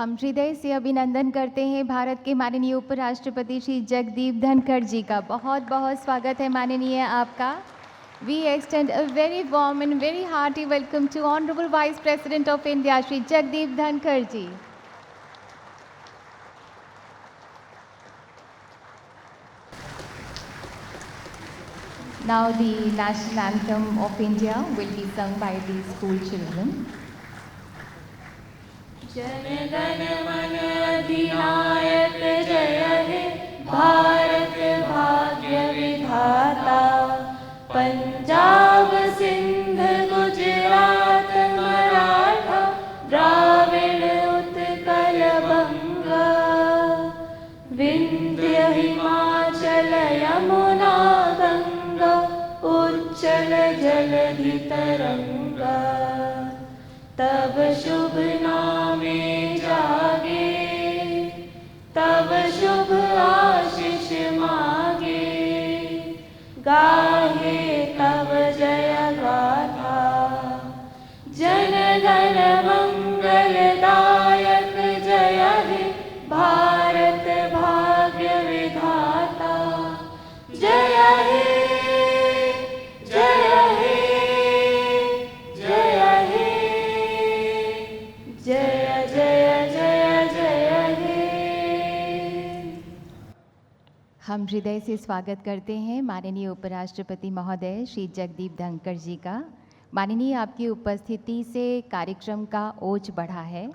हम हृदय से अभिनंदन करते हैं भारत के माननीय उपराष्ट्रपति श्री जगदीप धनखड़ जी का। बहुत बहुत स्वागत है माननीय आपका। We extend a very warm and very hearty welcome to Honorable Vice President of India, Shri Jagdeep Dhankar ji. Now the national anthem of India will be sung by the school children. Jana Gana मन अधिनायक जय हे भारत भाग्य विधाता। पंजाब सिंध गुजरात मराठा द्राविड़ उत्कल बंगा। विंध्य हिमाचल यमुना गंगा उच्चल जलधि तरंगा। तब शुभ नामे जागे तब शुभ आशीष मागे। गाहे तब जय गाथा जन गण मंगलदायक जय हे भारत भाग्य विधाता। जय हे जय हे जय हे जय जय जय जय हे। हम हृदय से स्वागत करते हैं माननीय उपराष्ट्रपति महोदय श्री जगदीप धनखड़ जी का। माननीय आपकी उपस्थिति से कार्यक्रम का ओज बढ़ा है।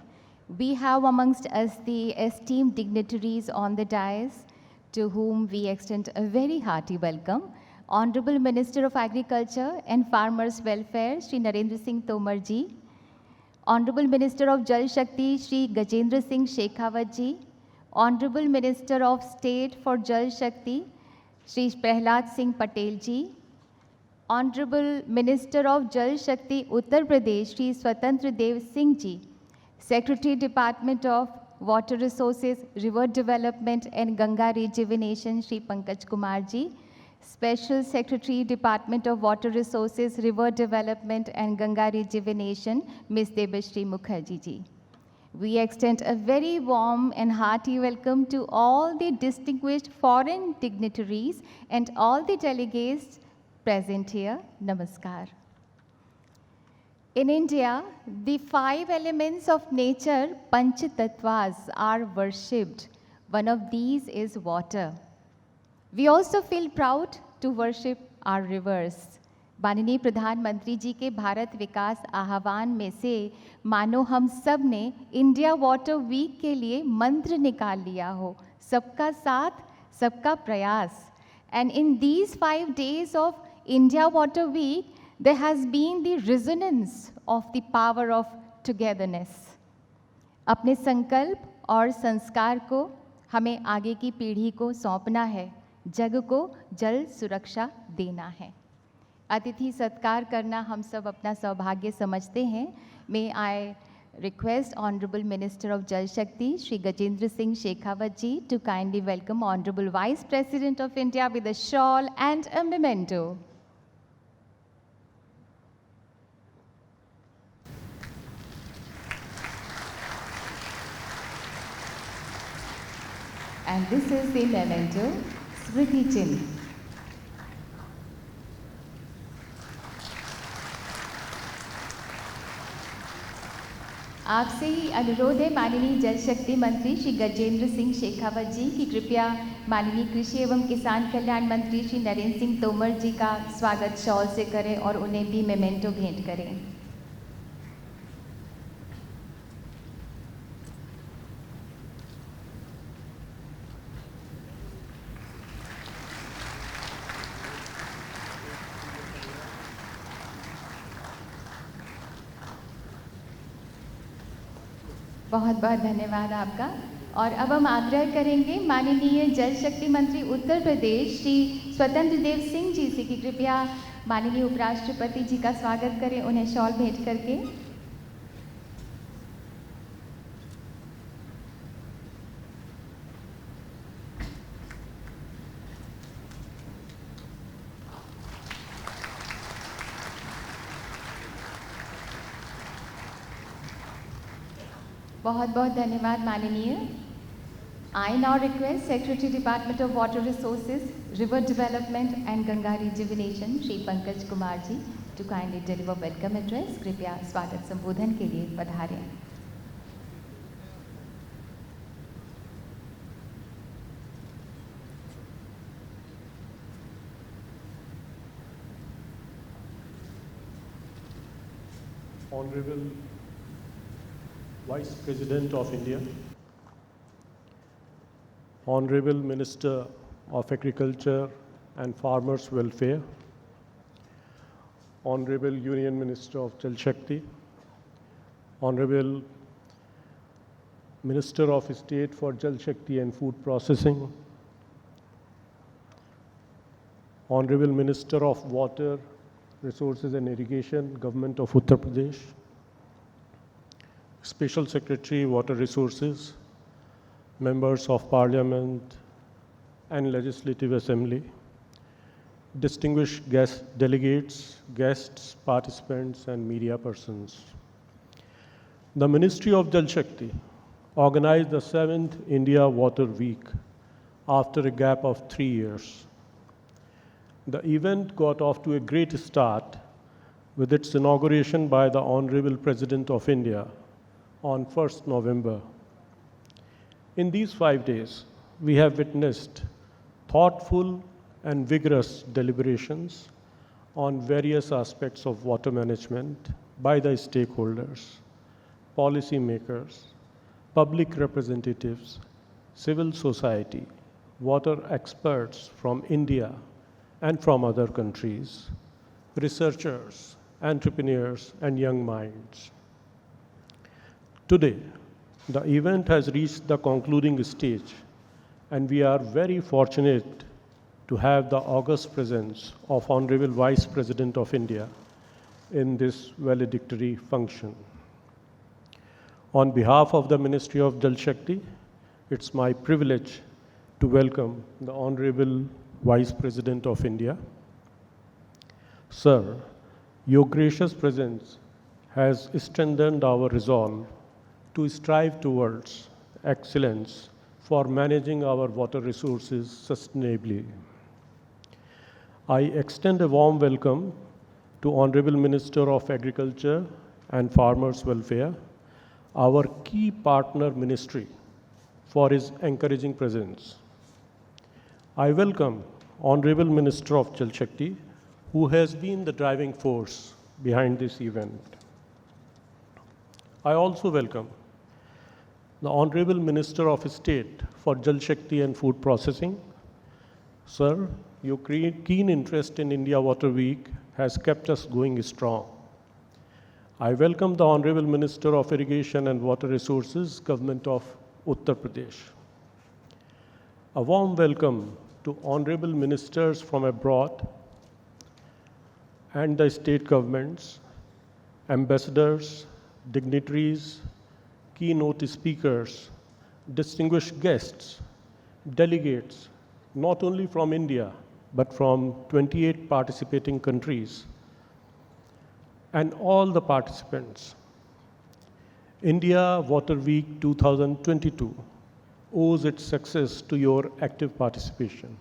We have amongst us the esteemed dignitaries on the dais to whom we extend a very hearty welcome. Honorable Minister of Agriculture and Farmers Welfare Shri Narendra Singh Tomar ji, Honorable Minister of Jal Shakti Shri Gajendra Singh Shekhawat ji, Honorable Minister of State for Jal Shakti Shri Prahlad Singh Patel ji, Honorable Minister of Jal Shakti Uttar Pradesh Shri Swatantra Dev Singh ji, Secretary Department of Water Resources, River Development and Ganga Rejuvenation Shri Pankaj Kumar ji, Special Secretary Department of Water Resources, River Development and Ganga Rejuvenation Ms. Debashri Mukherjee ji. We extend a very warm and hearty welcome to all the distinguished foreign dignitaries and all the delegates present here. Namaskar. In India, the 5 elements of nature, Panch Tattvas, are worshipped. One of these is water. We also feel proud to worship our rivers. माननीय प्रधानमंत्री जी के भारत विकास आह्वान में से मानो हम सब ने इंडिया वाटर वीक के लिए मंत्र निकाल लिया हो, सबका साथ सबका प्रयास. And in these 5 days of India Water Week, there has been the resonance of the power of togetherness. अपने संकल्प और संस्कार को हमें आगे की पीढ़ी को सौंपना है, जग को जल सुरक्षा देना है. अतिथि सत्कार करना हम सब अपना सौभाग्य समझते हैं. May I request Honorable Minister of Jal Shakti Shri Gajendra Singh Shekhawat ji to kindly welcome Honorable Vice President of India with a shawl and a memento. And this is the memento, Smriti Chinh. आपसे ही अनुरोध है माननीय जल शक्ति मंत्री श्री गजेंद्र सिंह शेखावत जी की कृपया माननीय कृषि एवं किसान कल्याण मंत्री श्री नरेंद्र सिंह तोमर जी का स्वागत शॉल से करें और उन्हें भी मेमेंटो भेंट करें. बहुत बहुत धन्यवाद आपका. और अब हम आग्रह करेंगे माननीय जल शक्ति मंत्री उत्तर प्रदेश श्री स्वतंत्र देव सिंह जी से कि कृपया माननीय उपराष्ट्रपति जी का स्वागत करें उन्हें शॉल भेंट करके. बहुत बहुत धन्यवाद माननीय। I now request Secretary Department of Water Resources, River Development and Ganga Rejuvenation, Shri Pankaj Kumar ji, to kindly deliver welcome address. कृपया स्वागत संबोधन के लिए पधारें। Honorable Vice President of India, Honorable Minister of Agriculture and Farmers Welfare, Honorable Union Minister of Jal Shakti, Honorable Minister of State for Jal Shakti and Food Processing, Honorable Minister of Water, Resources and Irrigation, Government of Uttar Pradesh, Special Secretary, Water Resources, Members of Parliament and Legislative Assembly, distinguished guest delegates, guests, participants, and media persons. The Ministry of Jal Shakti organized the 7th India Water Week after a gap of 3 years. The event got off to a great start with its inauguration by the Honorable President of India on 1st November. In these 5 days, we have witnessed thoughtful and vigorous deliberations on various aspects of water management by the stakeholders, policymakers, public representatives, civil society, water experts from India and from other countries, researchers, entrepreneurs, and young minds. Today, the event has reached the concluding stage, and we are very fortunate to have the august presence of Honorable Vice President of India in this valedictory function. On behalf of the Ministry of Jal Shakti, it's my privilege to welcome the Honorable Vice President of India. Sir, your gracious presence has strengthened our resolve to strive towards excellence for managing our water resources sustainably. I extend a warm welcome to Honorable Minister of Agriculture and Farmers Welfare, our key partner ministry, for his encouraging presence. I welcome Honorable Minister of Jal Shakti, who has been the driving force behind this event. I also welcome the Honorable Minister of State for Jal Shakti and Food Processing. Sir, your keen interest in India Water Week has kept us going strong. I welcome the Honorable Minister of Irrigation and Water Resources, Government of Uttar Pradesh. A warm welcome to Honorable Ministers from abroad and the state governments, ambassadors, dignitaries, keynote speakers, distinguished guests, delegates, not only from India, but from 28 participating countries, and all the participants. India Water Week 2022 owes its success to your active participation.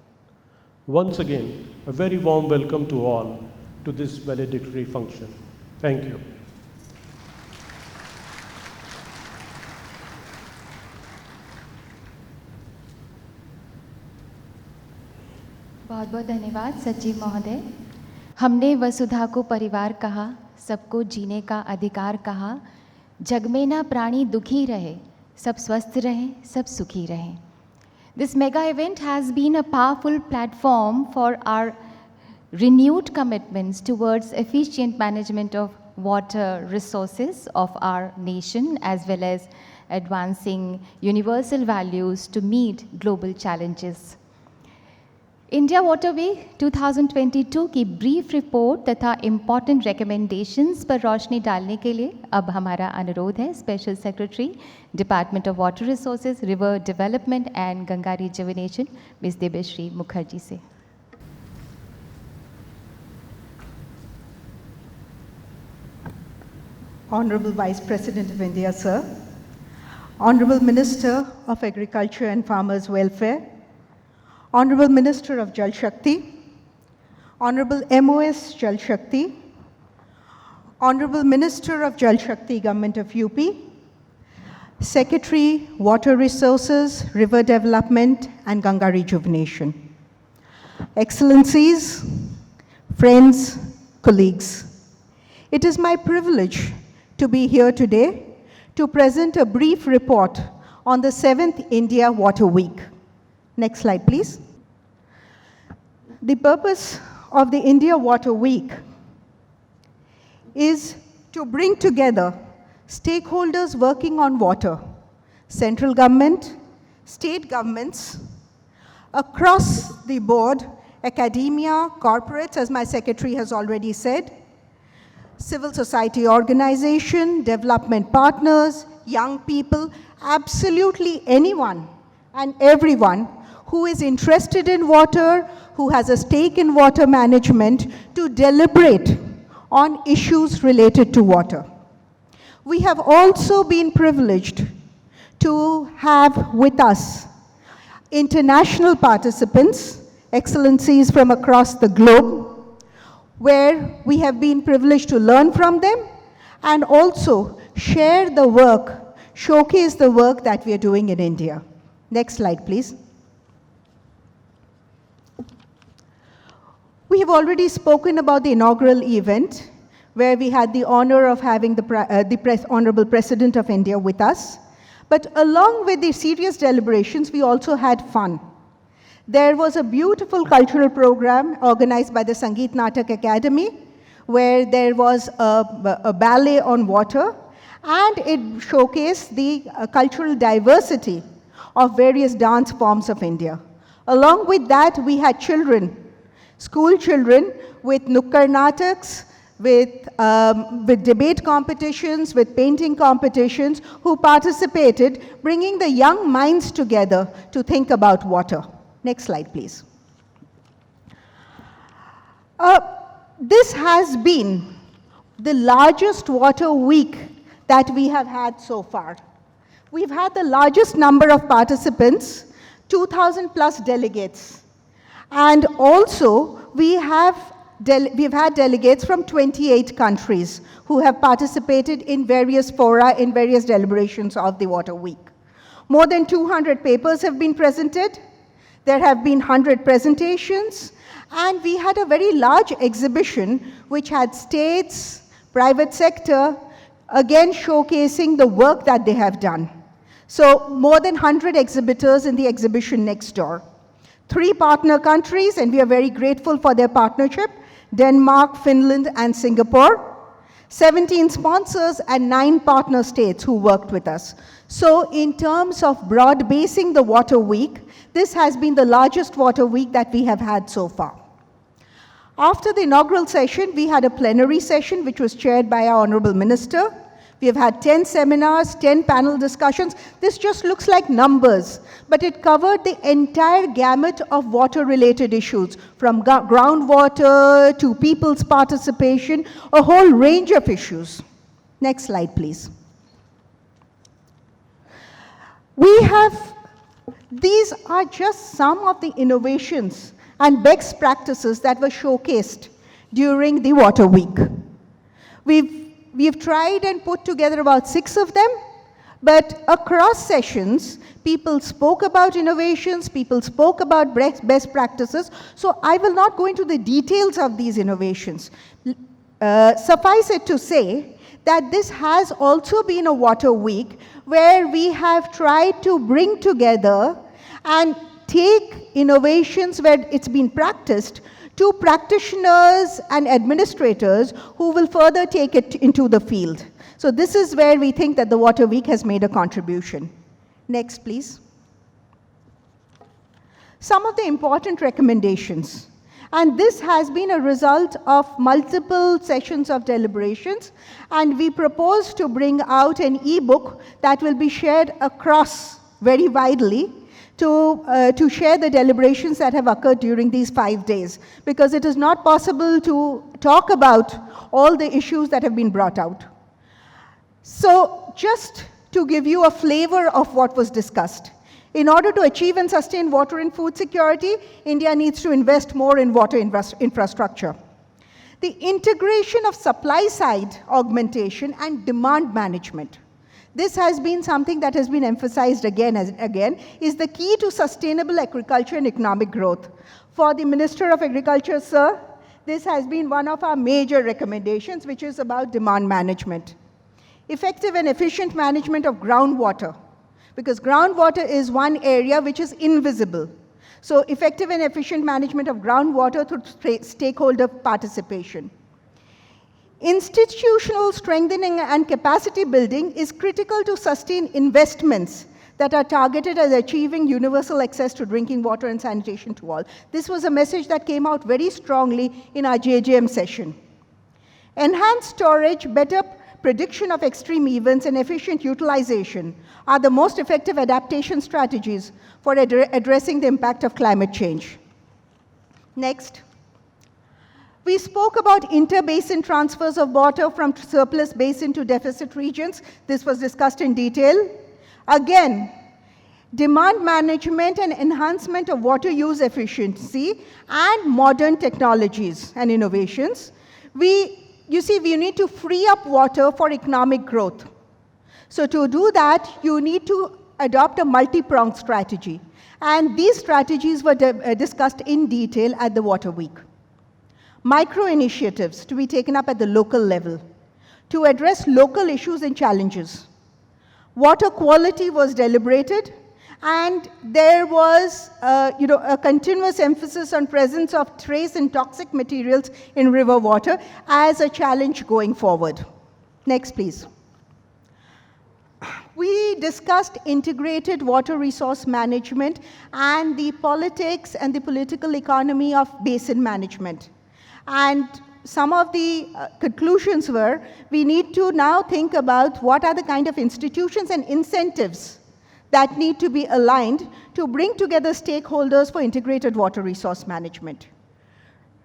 Once again, a very warm welcome to all to this valedictory function. Thank you. बहुत बहुत धन्यवाद सचिव महोदय। हमने वसुधा को परिवार कहा, सबको जीने का अधिकार कहा, जग में ना प्राणी दुखी रहे, सब स्वस्थ रहें, सब सुखी रहें. This mega event has been a powerful platform for our renewed commitments towards efficient management of water resources of our nation, as well as advancing universal values to meet global challenges. India water week 2022 की brief report तथा important recommendations पर रोशनी डालने के लिए अब हमारा अनुरोध है special secretary department of water resources, river development and Ganga rejuvenation miss Debashree Mukherjee से. Honorable Vice President of India, sir, Honorable Minister of Agriculture and Farmers Welfare, Honorable Minister of Jal Shakti, Honorable MOS Jal Shakti, Honorable Minister of Jal Shakti, Government of UP, Secretary, Water Resources, River Development and Ganga Rejuvenation. Excellencies, friends, colleagues, it is my privilege to be here today to present a brief report on the 7th India Water Week. Next slide, please. The purpose of the India Water Week is to bring together stakeholders working on water, central government, state governments, across the board, academia, corporates, as my secretary has already said, civil society organization, development partners, young people, absolutely anyone and everyone who is interested in water, who has a stake in water management, to deliberate on issues related to water. We have also been privileged to have with us international participants, excellencies from across the globe, where we have been privileged to learn from them and also share the work, showcase the work that we are doing in India. Next slide, please. We have already spoken about the inaugural event, where we had the honor of having the Honorable President of India with us. But along with the serious deliberations, we also had fun. There was a beautiful cultural program organized by the Sangeet Natak Academy, where there was a ballet on water, and it showcased the cultural diversity of various dance forms of India. Along with that, we had children, school children, with Nukkar Nataks, with debate competitions, with painting competitions, who participated, bringing the young minds together to think about water. Next slide, please. This has been the largest water week that we have had so far. We've had the largest number of participants, 2,000 plus delegates. And also, we've had delegates from 28 countries who have participated in various fora, in various deliberations of the Water Week. More than 200 papers have been presented. There have been 100 presentations, and we had a very large exhibition which had states, private sector, again showcasing the work that they have done. So more than 100 exhibitors in the exhibition next door. 3 partner countries, and we are very grateful for their partnership, Denmark, Finland, and Singapore. 17 sponsors and 9 partner states who worked with us. So in terms of broad basing the Water Week, this has been the largest Water Week that we have had so far. After the inaugural session, we had a plenary session which was chaired by our Honorable Minister. We have had 10 seminars, 10 panel discussions. This just looks like numbers, but it covered the entire gamut of water-related issues, from groundwater to people's participation, a whole range of issues. Next slide, please. These are just some of the innovations and best practices that were showcased during the Water Week. We've tried and put together about 6 of them, but across sessions, people spoke about innovations, people spoke about best practices, so I will not go into the details of these innovations. Suffice it to say that this has also been a Water Week where we have tried to bring together and take innovations where it's been practiced to practitioners and administrators who will further take it into the field. So this is where we think that the Water Week has made a contribution. Next, please. Some of the important recommendations. And this has been a result of multiple sessions of deliberations, and we propose to bring out an e-book that will be shared across very widely to share the deliberations that have occurred during these 5 days, because it is not possible to talk about all the issues that have been brought out. So just to give you a flavor of what was discussed. In order to achieve and sustain water and food security, India needs to invest more in water infrastructure. The integration of supply side augmentation and demand management. This has been something that has been emphasized again and again, is the key to sustainable agriculture and economic growth. For the Minister of Agriculture, sir, this has been one of our major recommendations, which is about demand management. Effective and efficient management of groundwater, because groundwater is one area which is invisible. So effective and efficient management of groundwater through stakeholder participation. Institutional strengthening and capacity building is critical to sustain investments that are targeted at achieving universal access to drinking water and sanitation to all. This was a message that came out very strongly in our JJM session. Enhanced storage, better prediction of extreme events, and efficient utilization are the most effective adaptation strategies for addressing the impact of climate change. Next. We spoke about inter-basin transfers of water from surplus basin to deficit regions. This was discussed in detail. Again, demand management and enhancement of water use efficiency and modern technologies and innovations. You see, we need to free up water for economic growth. So to do that, you need to adopt a multi-pronged strategy. And these strategies were discussed in detail at the Water Week. Micro initiatives to be taken up at the local level to address local issues and challenges. Water quality was deliberated, and there was a continuous emphasis on presence of trace and toxic materials in river water as a challenge going forward. Next, please. We discussed integrated water resource management and the politics and the political economy of basin management. And some of the conclusions were, we need to now think about what are the kind of institutions and incentives that need to be aligned to bring together stakeholders for integrated water resource management.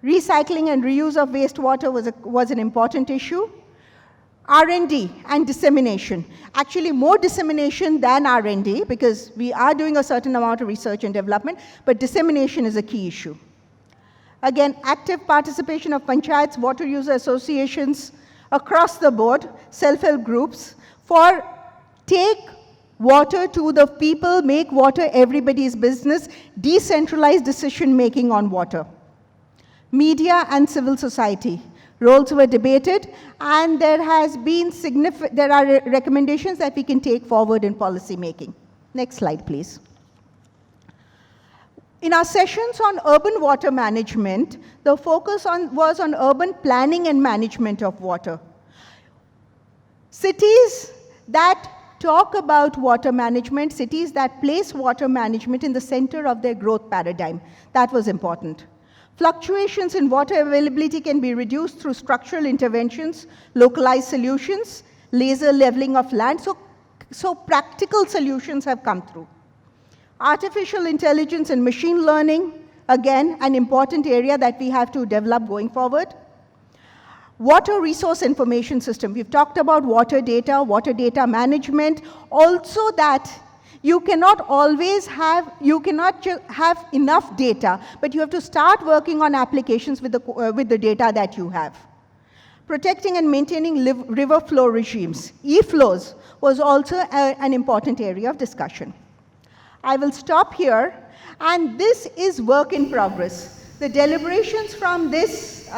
Recycling and reuse of wastewater was an important issue. R&D and dissemination. Actually, more dissemination than R&D, because we are doing a certain amount of research and development, but dissemination is a key issue. Again, active participation of panchayats, water user associations across the board, self-help groups, for take water to the people, make water everybody's business, decentralized decision-making on water. Media and civil society. Roles were debated, and there are recommendations that we can take forward in policy making. Next slide, please. In our sessions on urban water management, the focus was on urban planning and management of water. Cities that talk about water management, cities that place water management in the center of their growth paradigm. That was important. Fluctuations in water availability can be reduced through structural interventions, localized solutions, laser leveling of land, so practical solutions have come through. Artificial intelligence and machine learning, again, an important area that we have to develop going forward. Water resource information system. We've talked about water data management, also that you cannot always have, you cannot have enough data, but you have to start working on applications with the data that you have. Protecting and maintaining river flow regimes. E-flows was also an important area of discussion. I will stop here, and this is work in progress. The deliberations from this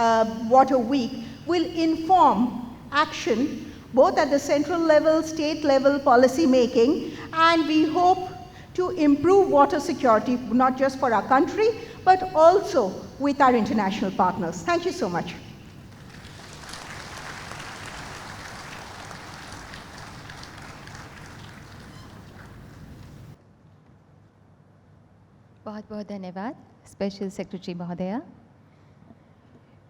Water Week will inform action both at the central level, state level policy making, and we hope to improve water security, not just for our country, but also with our international partners. Thank you so much. बहुत बहुत धन्यवाद special secretary महोदया।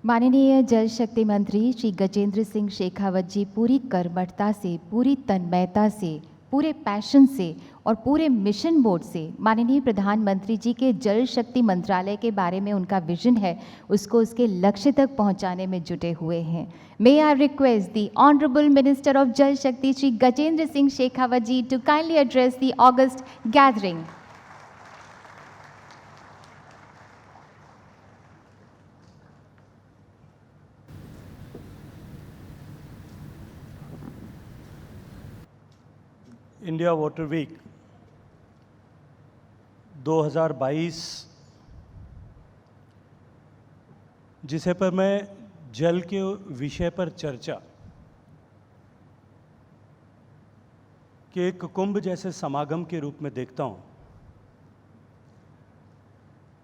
माननीय जल शक्ति मंत्री श्री गजेंद्र सिंह शेखावत जी पूरी कर्मठता से, पूरी तन्मयता से पूरे पैशन से और पूरे मिशन मोड से माननीय प्रधानमंत्री जी के जल शक्ति मंत्रालय के बारे में उनका विजन है, उसको उसके लक्ष्य तक पहुंचाने में जुटे हुए हैं। May I request the honourable minister of Jal Shakti Shri Gajendra Singh Shekhawat ji to kindly address the august gathering. India water week 2022, जिसे पर मैं जल के विषय पर चर्चा के एक कुंभ जैसे समागम के रूप में देखता हूँ।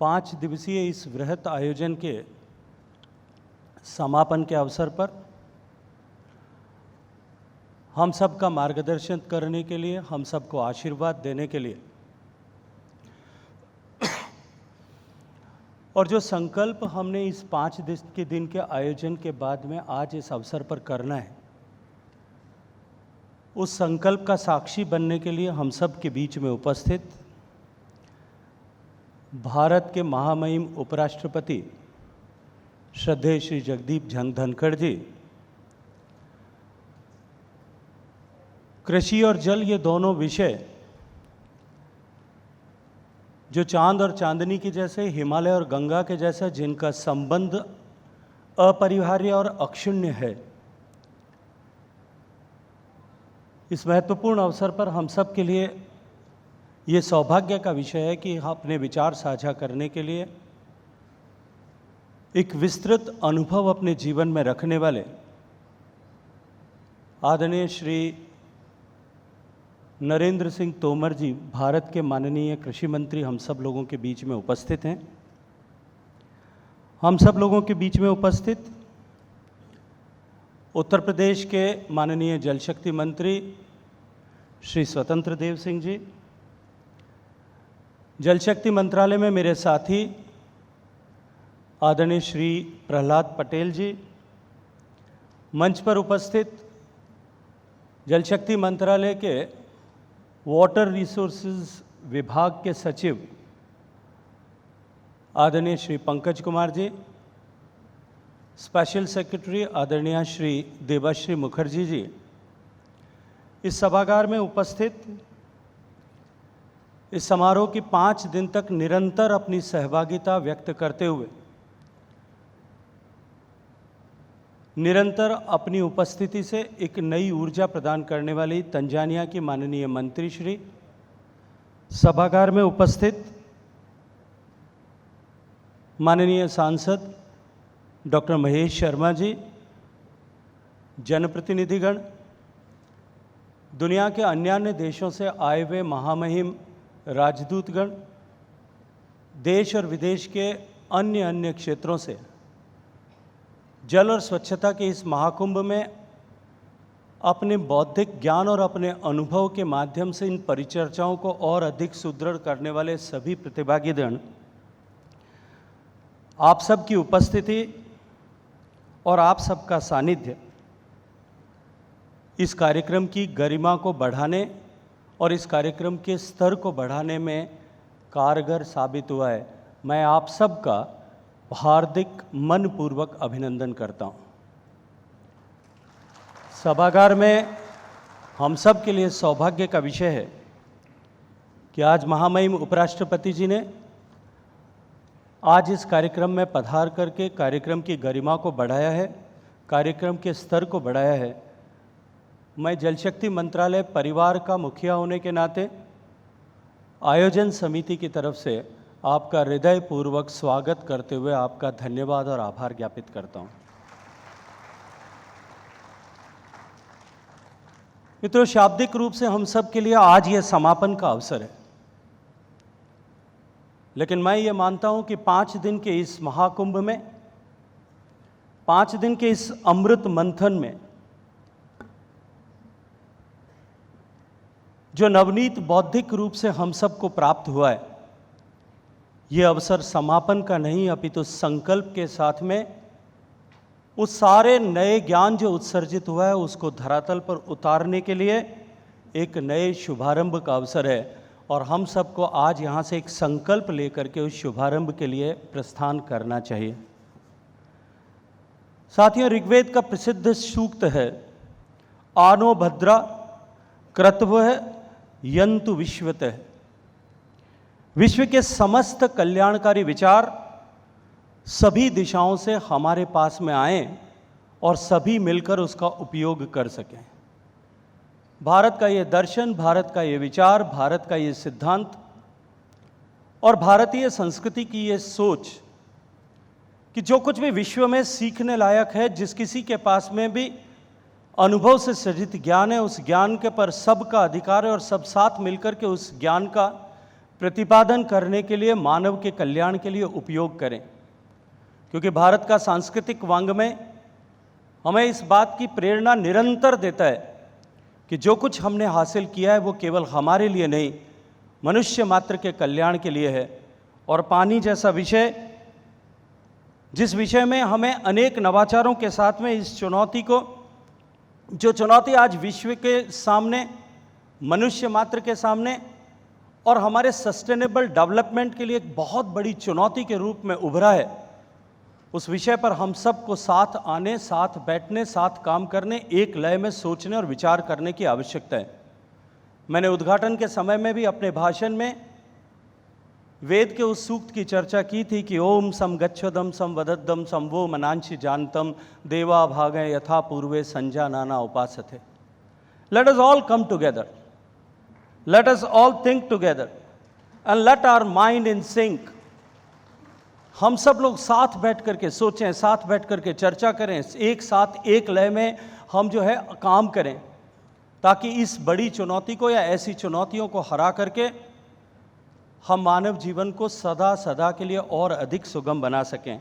5 दिवसीय इस वृहत आयोजन के समापन के अवसर पर हम सबका मार्गदर्शन करने के लिए, हम सबको आशीर्वाद देने के लिए और जो संकल्प हमने इस 5 दिन के आयोजन के बाद में आज इस अवसर पर करना है, उस संकल्प का साक्षी बनने के लिए हम सब के बीच में उपस्थित भारत के महामहिम उपराष्ट्रपति श्रद्धेय श्री जगदीप धनखड़ जी, कृषि और जल ये दोनों विषय जो चांद और चांदनी के जैसे, हिमालय और गंगा के जैसा, जिनका संबंध अपरिहार्य और अक्षुण्य है, इस महत्वपूर्ण अवसर पर हम सब के लिए ये सौभाग्य का विषय है कि हम अपने विचार साझा करने के लिए एक विस्तृत अनुभव अपने जीवन में रखने वाले आदरणीय श्री नरेंद्र सिंह तोमर जी, भारत के माननीय कृषि मंत्री, हम सब लोगों के बीच में उपस्थित हैं। हम सब लोगों के बीच में उपस्थित उत्तर प्रदेश के माननीय जल शक्ति मंत्री श्री स्वतंत्र देव सिंह जी, जल शक्ति मंत्रालय में मेरे साथी आदरणीय श्री प्रहलाद पटेल जी, मंच पर उपस्थित जल शक्ति मंत्रालय के वाटर रिसोर्सेज विभाग के सचिव आदरणीय श्री पंकज कुमार जी, स्पेशल सेक्रेटरी आदरणीय श्री देवाश्री मुखर्जी जी, इस सभागार में उपस्थित इस समारोह की 5 दिन तक निरंतर अपनी सहभागिता व्यक्त करते हुए निरंतर अपनी उपस्थिति से एक नई ऊर्जा प्रदान करने वाली तंजानिया की माननीय मंत्री श्री, सभागार में उपस्थित माननीय सांसद डॉक्टर महेश शर्मा जी, जनप्रतिनिधिगण, दुनिया के अन्य देशों से आए हुए महामहिम राजदूतगण, देश और विदेश के अन्य क्षेत्रों से जल और स्वच्छता के इस महाकुंभ में अपने बौद्धिक ज्ञान और अपने अनुभव के माध्यम से इन परिचर्चाओं को और अधिक सुदृढ़ करने वाले सभी प्रतिभागीगण, आप सबकी उपस्थिति और आप सबका सानिध्य इस कार्यक्रम की गरिमा को बढ़ाने और इस कार्यक्रम के स्तर को बढ़ाने में कारगर साबित हुआ है। मैं आप सबका हार्दिक मनपूर्वक अभिनंदन करता हूं। सभागार में हम सब के लिए सौभाग्य का विषय है कि आज महामहिम उपराष्ट्रपति जी ने आज इस कार्यक्रम में पधार करके कार्यक्रम की गरिमा को बढ़ाया है, कार्यक्रम के स्तर को बढ़ाया है। मैं जल शक्ति मंत्रालय परिवार का मुखिया होने के नाते आयोजन समिति की तरफ से आपका हृदयपूर्वक स्वागत करते हुए आपका धन्यवाद और आभार ज्ञापित करता हूं। मित्रों, शाब्दिक रूप से हम सब के लिए आज यह समापन का अवसर है, लेकिन मैं ये मानता हूं कि 5 दिन के इस महाकुंभ में, 5 दिन के इस अमृत मंथन में जो नवनीत बौद्धिक रूप से हम सबको प्राप्त हुआ है, ये अवसर समापन का नहीं अपितु संकल्प के साथ में उस सारे नए ज्ञान जो उत्सर्जित हुआ है उसको धरातल पर उतारने के लिए एक नए शुभारंभ का अवसर है और हम सबको आज यहाँ से एक संकल्प लेकर के उस शुभारंभ के लिए प्रस्थान करना चाहिए। साथियों, ऋग्वेद का प्रसिद्ध सूक्त है, आनो भद्रा क्रतवः यन्तु विश्वतः। विश्व के समस्त कल्याणकारी विचार सभी दिशाओं से हमारे पास में आए और सभी मिलकर उसका उपयोग कर सकें। भारत का ये दर्शन, भारत का ये विचार, भारत का ये सिद्धांत और भारतीय संस्कृति की ये सोच कि जो कुछ भी विश्व में सीखने लायक है, जिस किसी के पास में भी अनुभव से सहित ज्ञान है, उस ज्ञान के पर सबका अधिकार है और सब साथ मिलकर के उस ज्ञान का प्रतिपादन करने के लिए, मानव के कल्याण के लिए उपयोग करें। क्योंकि भारत का सांस्कृतिक वांग्मय हमें इस बात की प्रेरणा निरंतर देता है कि जो कुछ हमने हासिल किया है वो केवल हमारे लिए नहीं, मनुष्य मात्र के कल्याण के लिए है। और पानी जैसा विषय, जिस विषय में हमें अनेक नवाचारों के साथ में इस चुनौती को, जो चुनौती आज विश्व के सामने, मनुष्य मात्र के सामने और हमारे सस्टेनेबल डेवलपमेंट के लिए एक बहुत बड़ी चुनौती के रूप में उभरा है, उस विषय पर हम सबको साथ आने, साथ बैठने, साथ काम करने, एक लय में सोचने और विचार करने की आवश्यकता है। मैंने उद्घाटन के समय में भी अपने भाषण में वेद के उस सूक्त की चर्चा की थी कि ओम सम गच्छदम सम वदद्दम सम वो मनांशि जानतम देवा भागे यथा पूर्वे संजानाना उपासते। Let us all come together, let us all think together and let our mind in sync. हम सब लोग साथ बैठ करके सोचें, साथ बैठ करके चर्चा करें, एक साथ एक लय में हम जो है काम करें, ताकि इस बड़ी चुनौती को या ऐसी चुनौतियों को हरा करके हम मानव जीवन को सदा सदा के लिए और अधिक सुगम बना सकें।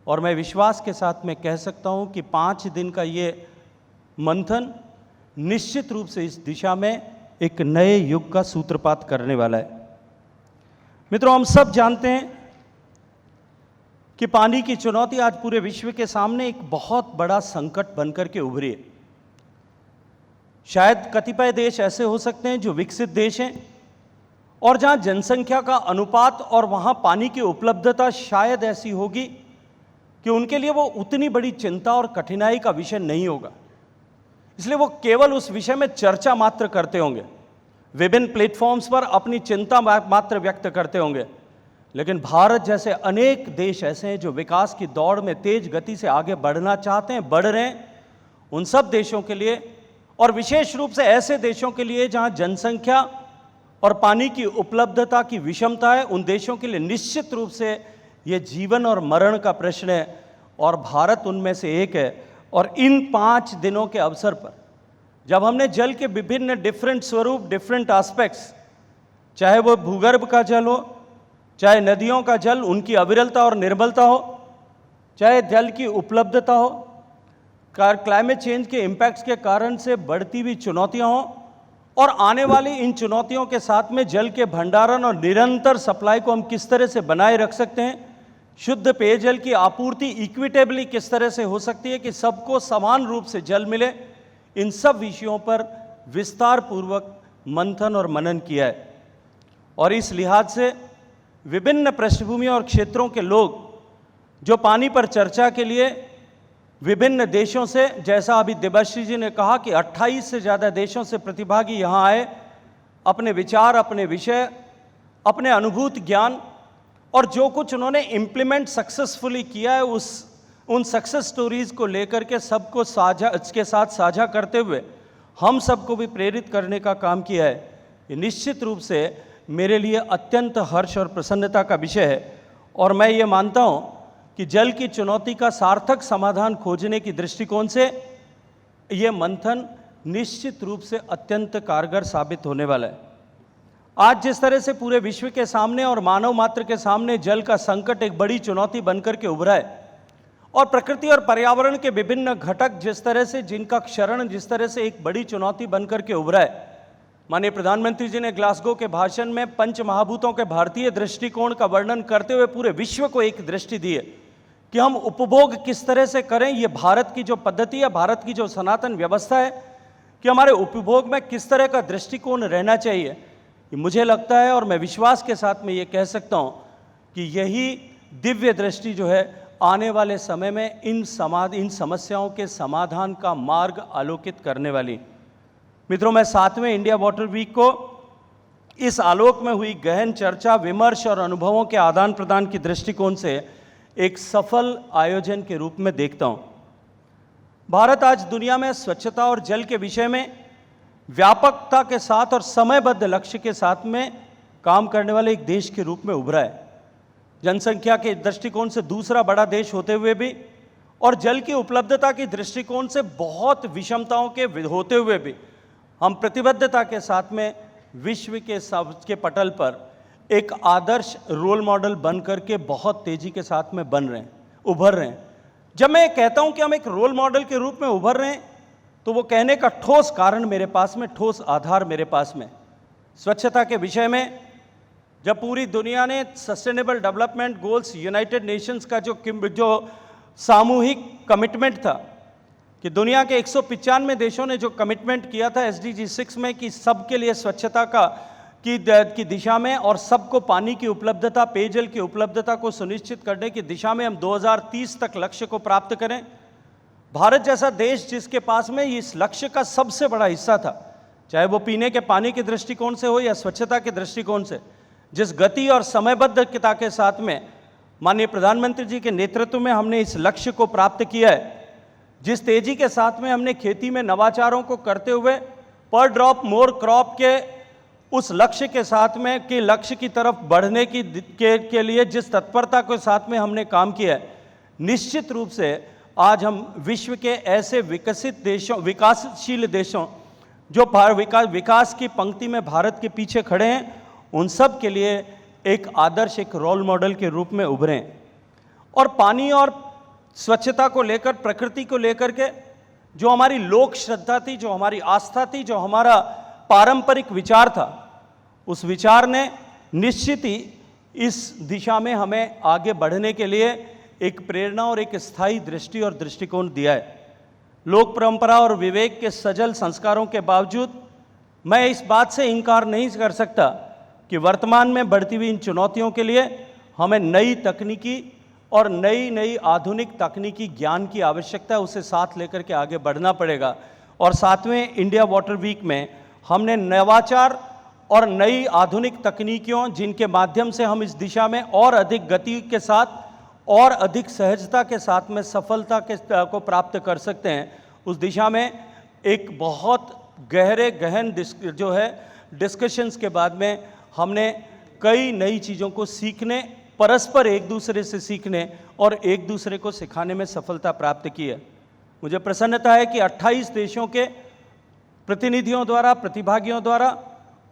और मैं विश्वास के साथ में कह सकता हूं कि 5 दिन का ये मंथन निश्चित रूप से इस दिशा में एक नए युग का सूत्रपात करने वाला है। मित्रों, हम सब जानते हैं कि पानी की चुनौती आज पूरे विश्व के सामने एक बहुत बड़ा संकट बनकर के उभरी है। शायद कतिपय देश ऐसे हो सकते हैं जो विकसित देश हैं और जहां जनसंख्या का अनुपात और वहां पानी की उपलब्धता शायद ऐसी होगी कि उनके लिए वो उतनी बड़ी चिंता और कठिनाई का विषय नहीं होगा, इसलिए वो केवल उस विषय में चर्चा मात्र करते होंगे, विभिन्न प्लेटफॉर्म्स पर अपनी चिंता मात्र व्यक्त करते होंगे। लेकिन भारत जैसे अनेक देश ऐसे हैं जो विकास की दौड़ में तेज गति से आगे बढ़ना चाहते हैं, बढ़ रहे हैं। उन सब देशों के लिए और विशेष रूप से ऐसे देशों के लिए जहां जनसंख्या और पानी की उपलब्धता की विषमता है, उन देशों के लिए निश्चित रूप से ये जीवन और मरण का प्रश्न है और भारत उनमें से एक है। और इन 5 दिनों के अवसर पर जब हमने जल के विभिन्न डिफरेंट स्वरूप, डिफरेंट एस्पेक्ट्स, चाहे वो भूगर्भ का जल हो, चाहे नदियों का जल, उनकी अविरलता और निर्मलता हो, चाहे जल की उपलब्धता हो, क्लाइमेट चेंज के इम्पैक्ट्स के कारण से बढ़ती हुई चुनौतियां हों और आने वाली इन चुनौतियों के साथ में जल के भंडारण और निरंतर सप्लाई को हम किस तरह से बनाए रख सकते हैं, शुद्ध पेयजल की आपूर्ति इक्विटेबली किस तरह से हो सकती है कि सबको समान रूप से जल मिले, इन सब विषयों पर विस्तार पूर्वक मंथन और मनन किया है। और इस लिहाज से विभिन्न पृष्ठभूमि और क्षेत्रों के लोग जो पानी पर चर्चा के लिए विभिन्न देशों से, जैसा अभी देबश्री जी ने कहा कि 28 से ज़्यादा देशों से प्रतिभागी यहाँ आए, अपने विचार, अपने विषय, अपने अनुभूत ज्ञान और जो कुछ उन्होंने इम्प्लीमेंट सक्सेसफुली किया है उन सक्सेस स्टोरीज को लेकर के सबको साझा, इसके साथ साझा करते हुए हम सबको भी प्रेरित करने का काम किया है। ये निश्चित रूप से मेरे लिए अत्यंत हर्ष और प्रसन्नता का विषय है और मैं ये मानता हूँ कि जल की चुनौती का सार्थक समाधान खोजने की दृष्टिकोण से ये मंथन निश्चित रूप से अत्यंत कारगर साबित होने वाला है। आज जिस तरह से पूरे विश्व के सामने और मानव मात्र के सामने जल का संकट एक बड़ी चुनौती बनकर के उभरा है और प्रकृति और पर्यावरण के विभिन्न घटक जिस तरह से, जिनका क्षरण जिस तरह से एक बड़ी चुनौती बनकर के उभरा है। माननीय प्रधानमंत्री जी ने ग्लासगो के भाषण में पंच महाभूतों के भारतीय दृष्टिकोण का वर्णन करते हुए पूरे विश्व को एक दृष्टि दी है कि हम उपभोग किस तरह से करें। ये भारत की जो पद्धति है, भारत की जो सनातन व्यवस्था है कि हमारे उपभोग में किस तरह का दृष्टिकोण रहना चाहिए, ये मुझे लगता है और मैं विश्वास के साथ में ये कह सकता हूँ कि यही दिव्य दृष्टि जो है आने वाले समय में इन समस्याओं के समाधान का मार्ग आलोकित करने वाली। मित्रों, मैं 7वें इंडिया वाटर वीक को इस आलोक में हुई गहन चर्चा, विमर्श और अनुभवों के आदान प्रदान की दृष्टिकोण से एक सफल आयोजन के रूप में देखता हूं। भारत आज दुनिया में स्वच्छता और जल के विषय में व्यापकता के साथ और समयबद्ध लक्ष्य के साथ में काम करने वाले एक देश के रूप में उभरा है। जनसंख्या के दृष्टिकोण से दूसरा बड़ा देश होते हुए भी और जल की उपलब्धता की दृष्टिकोण से बहुत विषमताओं के होते हुए भी हम प्रतिबद्धता के साथ में विश्व के पटल पर एक आदर्श रोल मॉडल बन करके बहुत तेजी के साथ में उभर रहे हैं। जब मैं कहता हूं कि हम एक रोल मॉडल के रूप में उभर रहे हैं तो वो कहने का ठोस कारण मेरे पास में, ठोस आधार मेरे पास में। स्वच्छता के विषय में जब पूरी दुनिया ने sustainable development goals, United Nations का जो सामूहिक कमिटमेंट था कि दुनिया के 195 देशों ने जो कमिटमेंट किया था SDG 6 में कि सबके लिए स्वच्छता की दिशा में और सबको पानी की उपलब्धता, पेयजल की उपलब्धता को सुनिश्चित करने की दिशा में हम 2030 तक लक्ष्य को प्राप्त करें। भारत जैसा देश जिसके पास में इस लक्ष्य का सबसे बड़ा हिस्सा था, चाहे वो पीने के पानी के दृष्टिकोण से हो या स्वच्छता के दृष्टिकोण से, जिस गति और समयबद्धता के साथ में माननीय प्रधानमंत्री जी के नेतृत्व में हमने इस लक्ष्य को प्राप्त किया है, जिस तेजी के साथ में हमने खेती में नवाचारों को करते हुए पर ड्रॉप मोर क्रॉप के उस लक्ष्य के साथ में कि लक्ष्य की तरफ बढ़ने के लिए जिस तत्परता के साथ में हमने काम किया है, निश्चित रूप से आज हम विश्व के ऐसे विकसित देशों, विकासशील देशों जो विकास की पंक्ति में भारत के पीछे खड़े हैं, उन सब के लिए एक आदर्श, एक रोल मॉडल के रूप में उभरे। और पानी और स्वच्छता को लेकर, प्रकृति को लेकर के जो हमारी लोक श्रद्धा थी, जो हमारी आस्था थी, जो हमारा पारंपरिक विचार था, उस विचार ने निश्चित ही इस दिशा में हमें आगे बढ़ने के लिए एक प्रेरणा और एक स्थायी दृष्टि और दृष्टिकोण दिया है। लोक परंपरा और विवेक के सजल संस्कारों के बावजूद मैं इस बात से इनकार नहीं कर सकता कि वर्तमान में बढ़ती हुई इन चुनौतियों के लिए हमें नई तकनीकी और नई आधुनिक तकनीकी ज्ञान की आवश्यकता है, उसे साथ लेकर के आगे बढ़ना पड़ेगा। और 7वें इंडिया वाटर वीक में हमने नवाचार और नई आधुनिक तकनीकियों, जिनके माध्यम से हम इस दिशा में और अधिक गति के साथ और अधिक सहजता के साथ में सफलता को प्राप्त कर सकते हैं, उस दिशा में एक बहुत गहन जो है डिस्कशंस के बाद में हमने कई नई चीज़ों को सीखने, परस्पर एक दूसरे से सीखने और एक दूसरे को सिखाने में सफलता प्राप्त की है। मुझे प्रसन्नता है कि 28 देशों के प्रतिनिधियों द्वारा, प्रतिभागियों द्वारा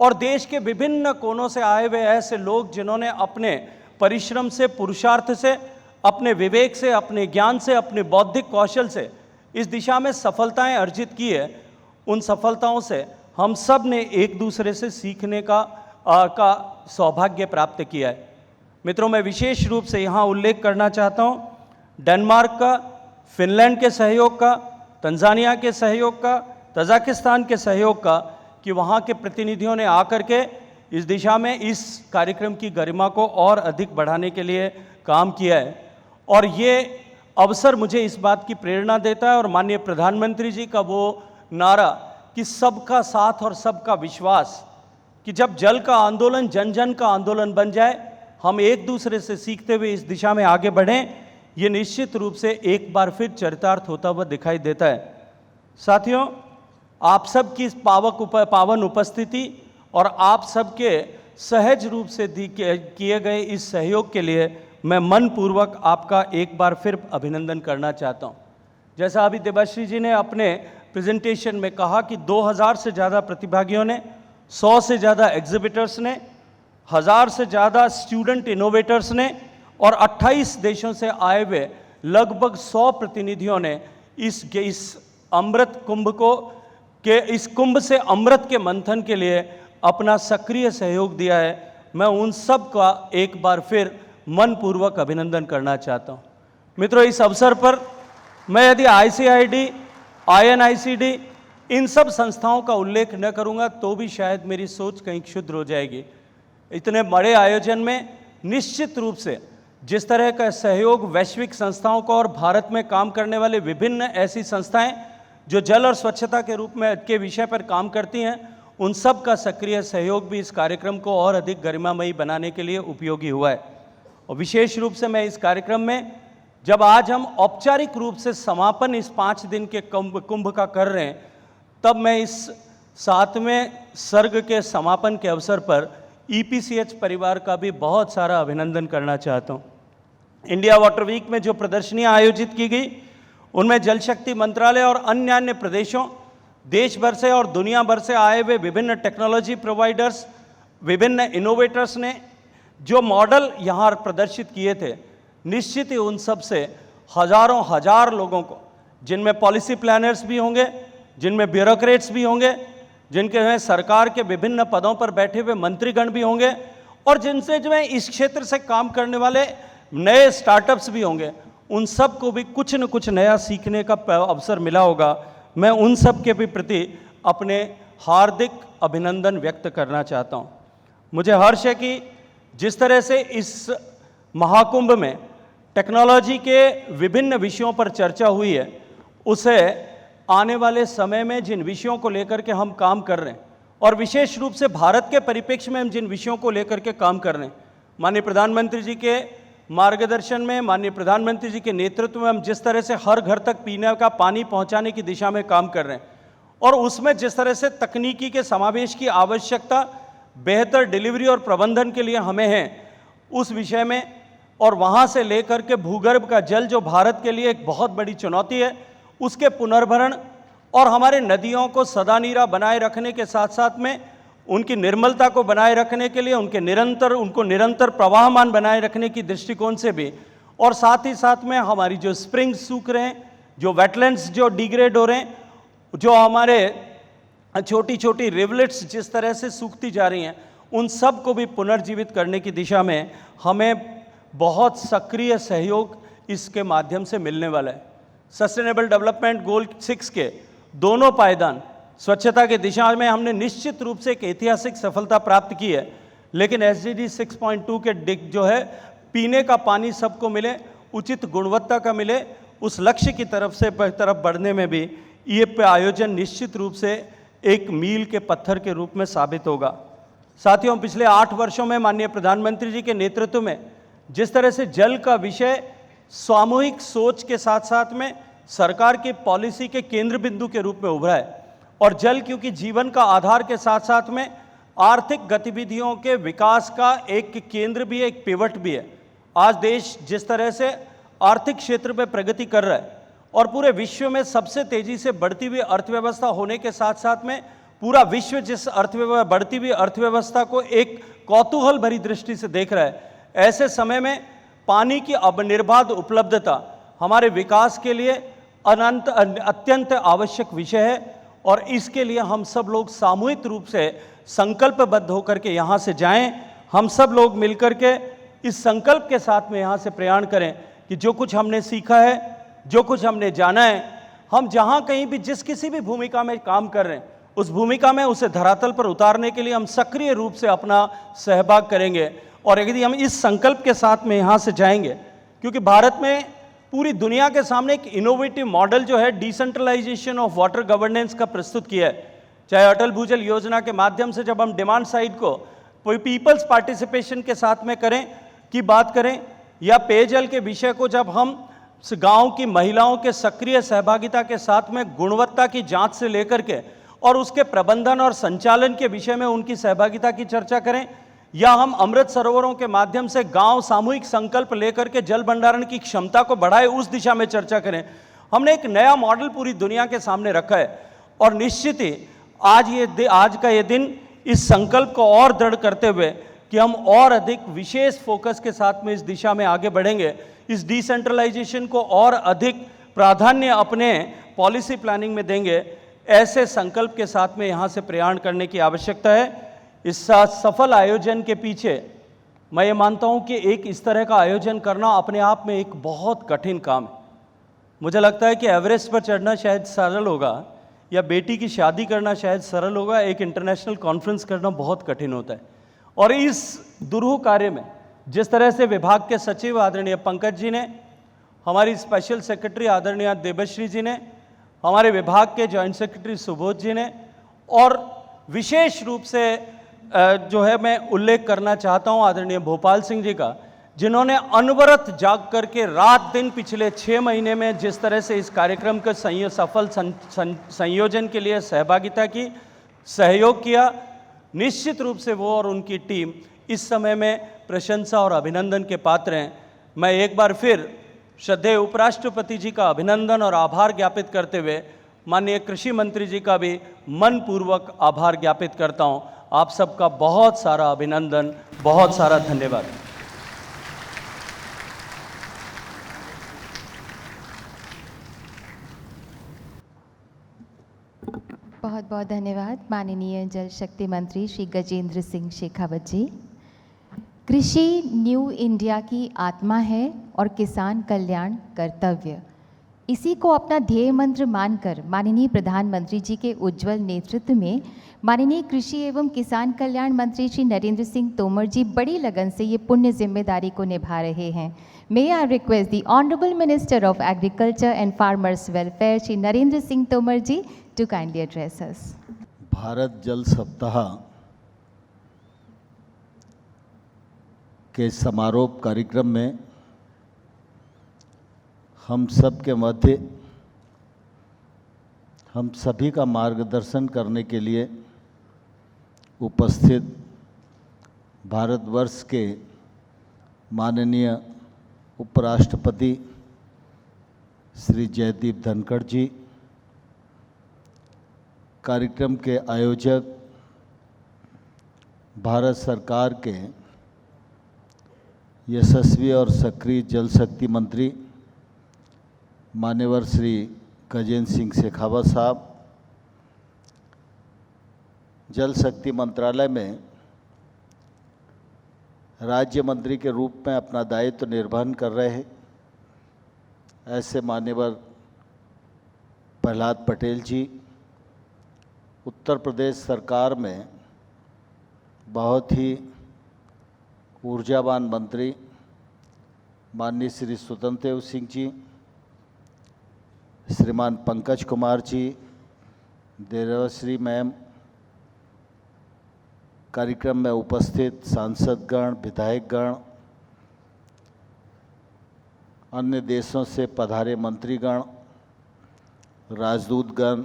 और देश के विभिन्न कोनों से आए हुए ऐसे लोग जिन्होंने अपने परिश्रम से, पुरुषार्थ से, अपने विवेक से, अपने ज्ञान से, अपने बौद्धिक कौशल से इस दिशा में सफलताएं अर्जित की है, उन सफलताओं से हम सब ने एक दूसरे से सीखने का सौभाग्य प्राप्त किया है। मित्रों, मैं विशेष रूप से यहाँ उल्लेख करना चाहता हूँ डेनमार्क का, फिनलैंड के सहयोग का, तंजानिया के सहयोग का, तजाकिस्तान के सहयोग का, कि वहाँ के प्रतिनिधियों ने आकर के इस दिशा में इस कार्यक्रम की गरिमा को और अधिक बढ़ाने के लिए काम किया है। और ये अवसर मुझे इस बात की प्रेरणा देता है और माननीय प्रधानमंत्री जी का वो नारा कि सबका साथ और सबका विश्वास, कि जब जल का आंदोलन जन जन का आंदोलन बन जाए, हम एक दूसरे से सीखते हुए इस दिशा में आगे बढ़ें, ये निश्चित रूप से एक बार फिर चरितार्थ होता हुआ दिखाई देता है। साथियों, आप सबकी इस पावन उपस्थिति और आप सबके सहज रूप से किए गए इस सहयोग के लिए मैं मनपूर्वक आपका एक बार फिर अभिनंदन करना चाहता हूँ। जैसा अभी देबाश्री जी ने अपने प्रेजेंटेशन में कहा कि 2000 से ज़्यादा प्रतिभागियों ने, 100 से ज़्यादा एग्जिबिटर्स ने, 1000 से ज़्यादा स्टूडेंट इनोवेटर्स ने और 28 देशों से आए हुए लगभग 100 प्रतिनिधियों ने इस अमृत कुंभ इस कुंभ से अमृत के मंथन के लिए अपना सक्रिय सहयोग दिया है। मैं उन सब का एक बार फिर मनपूर्वक अभिनंदन करना चाहता हूँ। मित्रों, इस अवसर पर मैं यदि ICID, INICD इन सब संस्थाओं का उल्लेख न करूंगा तो भी शायद मेरी सोच कहीं क्षुद्र हो जाएगी। इतने बड़े आयोजन में निश्चित रूप से जिस तरह का सहयोग वैश्विक संस्थाओं का और भारत में काम करने वाले विभिन्न ऐसी संस्थाएं जो जल और स्वच्छता के रूप में के विषय पर काम करती हैं, उन सब का सक्रिय सहयोग भी इस कार्यक्रम को और अधिक गरिमामयी बनाने के लिए उपयोगी हुआ है। और विशेष रूप से मैं इस कार्यक्रम में, जब आज हम औपचारिक रूप से समापन इस 5 दिन के कुंभ का कर रहे हैं, तब मैं इस 7वें सर्ग के समापन के अवसर पर EPCH परिवार का भी बहुत सारा अभिनंदन करना चाहता हूँ। इंडिया वाटर वीक में जो प्रदर्शनियाँ आयोजित की गई, उनमें जल शक्ति मंत्रालय और अन्य प्रदेशों, देश भर से और दुनिया भर से आए हुए विभिन्न टेक्नोलॉजी प्रोवाइडर्स, विभिन्न इनोवेटर्स ने जो मॉडल यहाँ प्रदर्शित किए थे, निश्चित ही उन सब से हजारों हजार लोगों को, जिनमें पॉलिसी प्लानर्स भी होंगे, जिनमें ब्यूरोक्रेट्स भी होंगे, जिनके में सरकार के विभिन्न पदों पर बैठे हुए मंत्रीगण भी होंगे, और जिनसे जो है इस क्षेत्र से काम करने वाले नए स्टार्टअप्स भी होंगे, उन सब को भी कुछ न कुछ नया सीखने का अवसर मिला होगा। मैं उन सब के भी प्रति अपने हार्दिक अभिनंदन व्यक्त करना चाहता हूँ। मुझे हर्ष है कि जिस तरह से इस महाकुंभ में टेक्नोलॉजी के विभिन्न विषयों पर चर्चा हुई है, उसे आने वाले समय में जिन विषयों को लेकर के हम काम कर रहे हैं, और विशेष रूप से भारत के परिप्रेक्ष्य में हम जिन विषयों को लेकर के काम कर रहे हैं, माननीय प्रधानमंत्री जी के मार्गदर्शन में, माननीय प्रधानमंत्री जी के नेतृत्व में हम जिस तरह से हर घर तक पीने का पानी पहुंचाने की दिशा में काम कर रहे हैं, और उसमें जिस तरह से तकनीकी के समावेश की आवश्यकता बेहतर डिलीवरी और प्रबंधन के लिए हमें है, उस विषय में, और वहाँ से लेकर के भूगर्भ का जल जो भारत के लिए एक बहुत बड़ी चुनौती है, उसके पुनर्भरण और हमारे नदियों को सदा नीरा बनाए रखने के साथ साथ में उनकी निर्मलता को बनाए रखने के लिए उनको निरंतर प्रवाहमान बनाए रखने की दृष्टिकोण से भी, और साथ ही साथ में हमारी जो स्प्रिंग्स सूख रहे हैं, जो वेटलैंड्स जो डिग्रेड हो रहे हैं, जो हमारे छोटी छोटी रिवलेट्स जिस तरह से सूखती जा रही हैं, उन सब को भी पुनर्जीवित करने की दिशा में हमें बहुत सक्रिय सहयोग इसके माध्यम से मिलने वाला है। सस्टेनेबल डेवलपमेंट गोल 6 के दोनों पायदान स्वच्छता की दिशा में हमने निश्चित रूप से एक ऐतिहासिक सफलता प्राप्त की है, लेकिन SDG 6.2 के जो है पीने का पानी सबको मिले, उचित गुणवत्ता का मिले, उस लक्ष्य की तरफ बढ़ने में भी ये आयोजन निश्चित रूप से एक मील के पत्थर के रूप में साबित होगा। साथियों, पिछले 8 वर्षों में माननीय प्रधानमंत्री जी के नेतृत्व में जिस तरह से जल का विषय सामूहिक सोच के साथ साथ में सरकार की पॉलिसी के केंद्र बिंदु के रूप में उभरा है, और जल क्योंकि जीवन का आधार के साथ साथ में आर्थिक गतिविधियों के विकास का एक केंद्र भी है, एक पिवट भी है। आज देश जिस तरह से आर्थिक क्षेत्र में प्रगति कर रहा है और पूरे विश्व में सबसे तेजी से बढ़ती हुई अर्थव्यवस्था होने के साथ साथ में पूरा विश्व जिस बढ़ती हुई अर्थव्यवस्था को एक कौतूहल भरी दृष्टि से देख रहा है, ऐसे समय में पानी की निर्बाध उपलब्धता हमारे विकास के लिए अत्यंत आवश्यक विषय है, और इसके लिए हम सब लोग सामूहिक रूप से संकल्पबद्ध होकर के यहाँ से जाएं। हम सब लोग मिलकर के इस संकल्प के साथ में यहाँ से प्रयाण करें कि जो कुछ हमने सीखा है, जो कुछ हमने जाना है, हम जहाँ कहीं भी जिस किसी भी भूमिका में काम कर रहे हैं, उस भूमिका में उसे धरातल पर उतारने के लिए हम सक्रिय रूप से अपना सहभाग करेंगे। और यदि हम इस संकल्प के साथ में यहाँ से जाएंगे, क्योंकि भारत में पूरी दुनिया के सामने एक इनोवेटिव मॉडल जो है डिसेंट्रलाइजेशन ऑफ वाटर गवर्नेंस का प्रस्तुत किया है। चाहे अटल भूजल योजना के माध्यम से जब हम डिमांड साइड को पीपल्स पार्टिसिपेशन के साथ में बात करें, या पेयजल के विषय को जब हम गांव की महिलाओं के सक्रिय सहभागिता के साथ में गुणवत्ता की जांच से लेकर के और उसके प्रबंधन और संचालन के विषय में उनकी सहभागिता की चर्चा करें, या हम अमृत सरोवरों के माध्यम से गांव सामूहिक संकल्प लेकर के जल भंडारण की क्षमता को बढ़ाए, उस दिशा में चर्चा करें। हमने एक नया मॉडल पूरी दुनिया के सामने रखा है, और निश्चित ही आज का ये दिन इस संकल्प को और दृढ़ करते हुए कि हम और अधिक विशेष फोकस के साथ में इस दिशा में आगे बढ़ेंगे, इस डिसेंट्रलाइजेशन को और अधिक प्राधान्य अपने पॉलिसी प्लानिंग में देंगे, ऐसे संकल्प के साथ में यहाँ से प्रयाण करने की आवश्यकता है। इस सफल आयोजन के पीछे मैं ये मानता हूँ कि एक इस तरह का आयोजन करना अपने आप में एक बहुत कठिन काम है। मुझे लगता है कि एवरेस्ट पर चढ़ना शायद सरल होगा, या बेटी की शादी करना शायद सरल होगा, एक इंटरनेशनल कॉन्फ्रेंस करना बहुत कठिन होता है। और इस दुरूह कार्य में जिस तरह से विभाग के सचिव आदरणीय पंकज जी ने, हमारी स्पेशल सेक्रेटरी आदरणीय देबश्री जी ने, हमारे विभाग के जॉइंट सेक्रेटरी सुबोध जी ने, और विशेष रूप से जो है मैं उल्लेख करना चाहता हूं आदरणीय भोपाल सिंह जी का, जिन्होंने अनवरत जाग करके रात दिन पिछले 6 महीने में जिस तरह से इस कार्यक्रम के सफल संयोजन के लिए सहभागिता की, सहयोग किया, निश्चित रूप से वो और उनकी टीम इस समय में प्रशंसा और अभिनंदन के पात्र हैं। मैं एक बार फिर श्रद्धेय उपराष्ट्रपति जी का अभिनंदन और आभार ज्ञापित करते हुए माननीय कृषि मंत्री जी का भी मनपूर्वक आभार ज्ञापित करता हूं। आप सबका बहुत सारा अभिनंदन, बहुत सारा धन्यवाद। बहुत बहुत धन्यवाद माननीय जल शक्ति मंत्री श्री गजेंद्र सिंह शेखावत जी। कृषि न्यू इंडिया की आत्मा है और किसान कल्याण कर्तव्य। इसी को अपना ध्येय मंत्र मानकर माननीय प्रधानमंत्री जी के उज्जवल नेतृत्व में माननीय कृषि एवं किसान कल्याण मंत्री श्री नरेंद्र सिंह तोमर जी बड़ी लगन से ये पुण्य जिम्मेदारी को निभा रहे हैं। May I request the honourable minister of agriculture and farmers welfare Shri Narendra Singh Tomar ji to kindly address us. Bharat जल सप्ताह के समारोह कार्यक्रम में हम सब के मध्य हम सभी का मार्गदर्शन करने के लिए उपस्थित भारतवर्ष के माननीय उपराष्ट्रपति श्री जयदीप धनखड़ जी, कार्यक्रम के आयोजक भारत सरकार के यशस्वी और सक्रिय जल शक्ति मंत्री मान्यवर श्री गजेंद्र सिंह शेखावत साहब, जल शक्ति मंत्रालय में राज्य मंत्री के रूप में अपना दायित्व निर्वहन कर रहे हैं ऐसे मान्यवर प्रहलाद पटेल जी, उत्तर प्रदेश सरकार में बहुत ही ऊर्जावान मंत्री माननीय श्री स्वतंत्र देव सिंह जी, श्रीमान पंकज कुमार जी, देवश्री मैम, कार्यक्रम में उपस्थित सांसदगण, विधायकगण, अन्य देशों से पधारे मंत्रीगण, राजदूतगण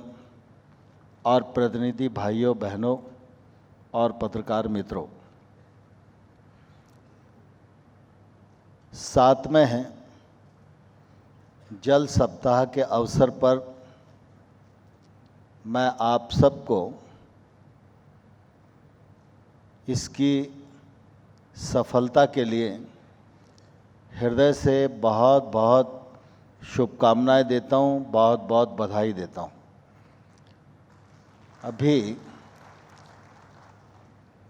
और प्रतिनिधि भाइयों बहनों और पत्रकार मित्रों, साथ में हैं जल सप्ताह के अवसर पर मैं आप सबको इसकी सफलता के लिए हृदय से बहुत बहुत शुभकामनाएं देता हूं, बहुत बहुत बधाई देता हूं। अभी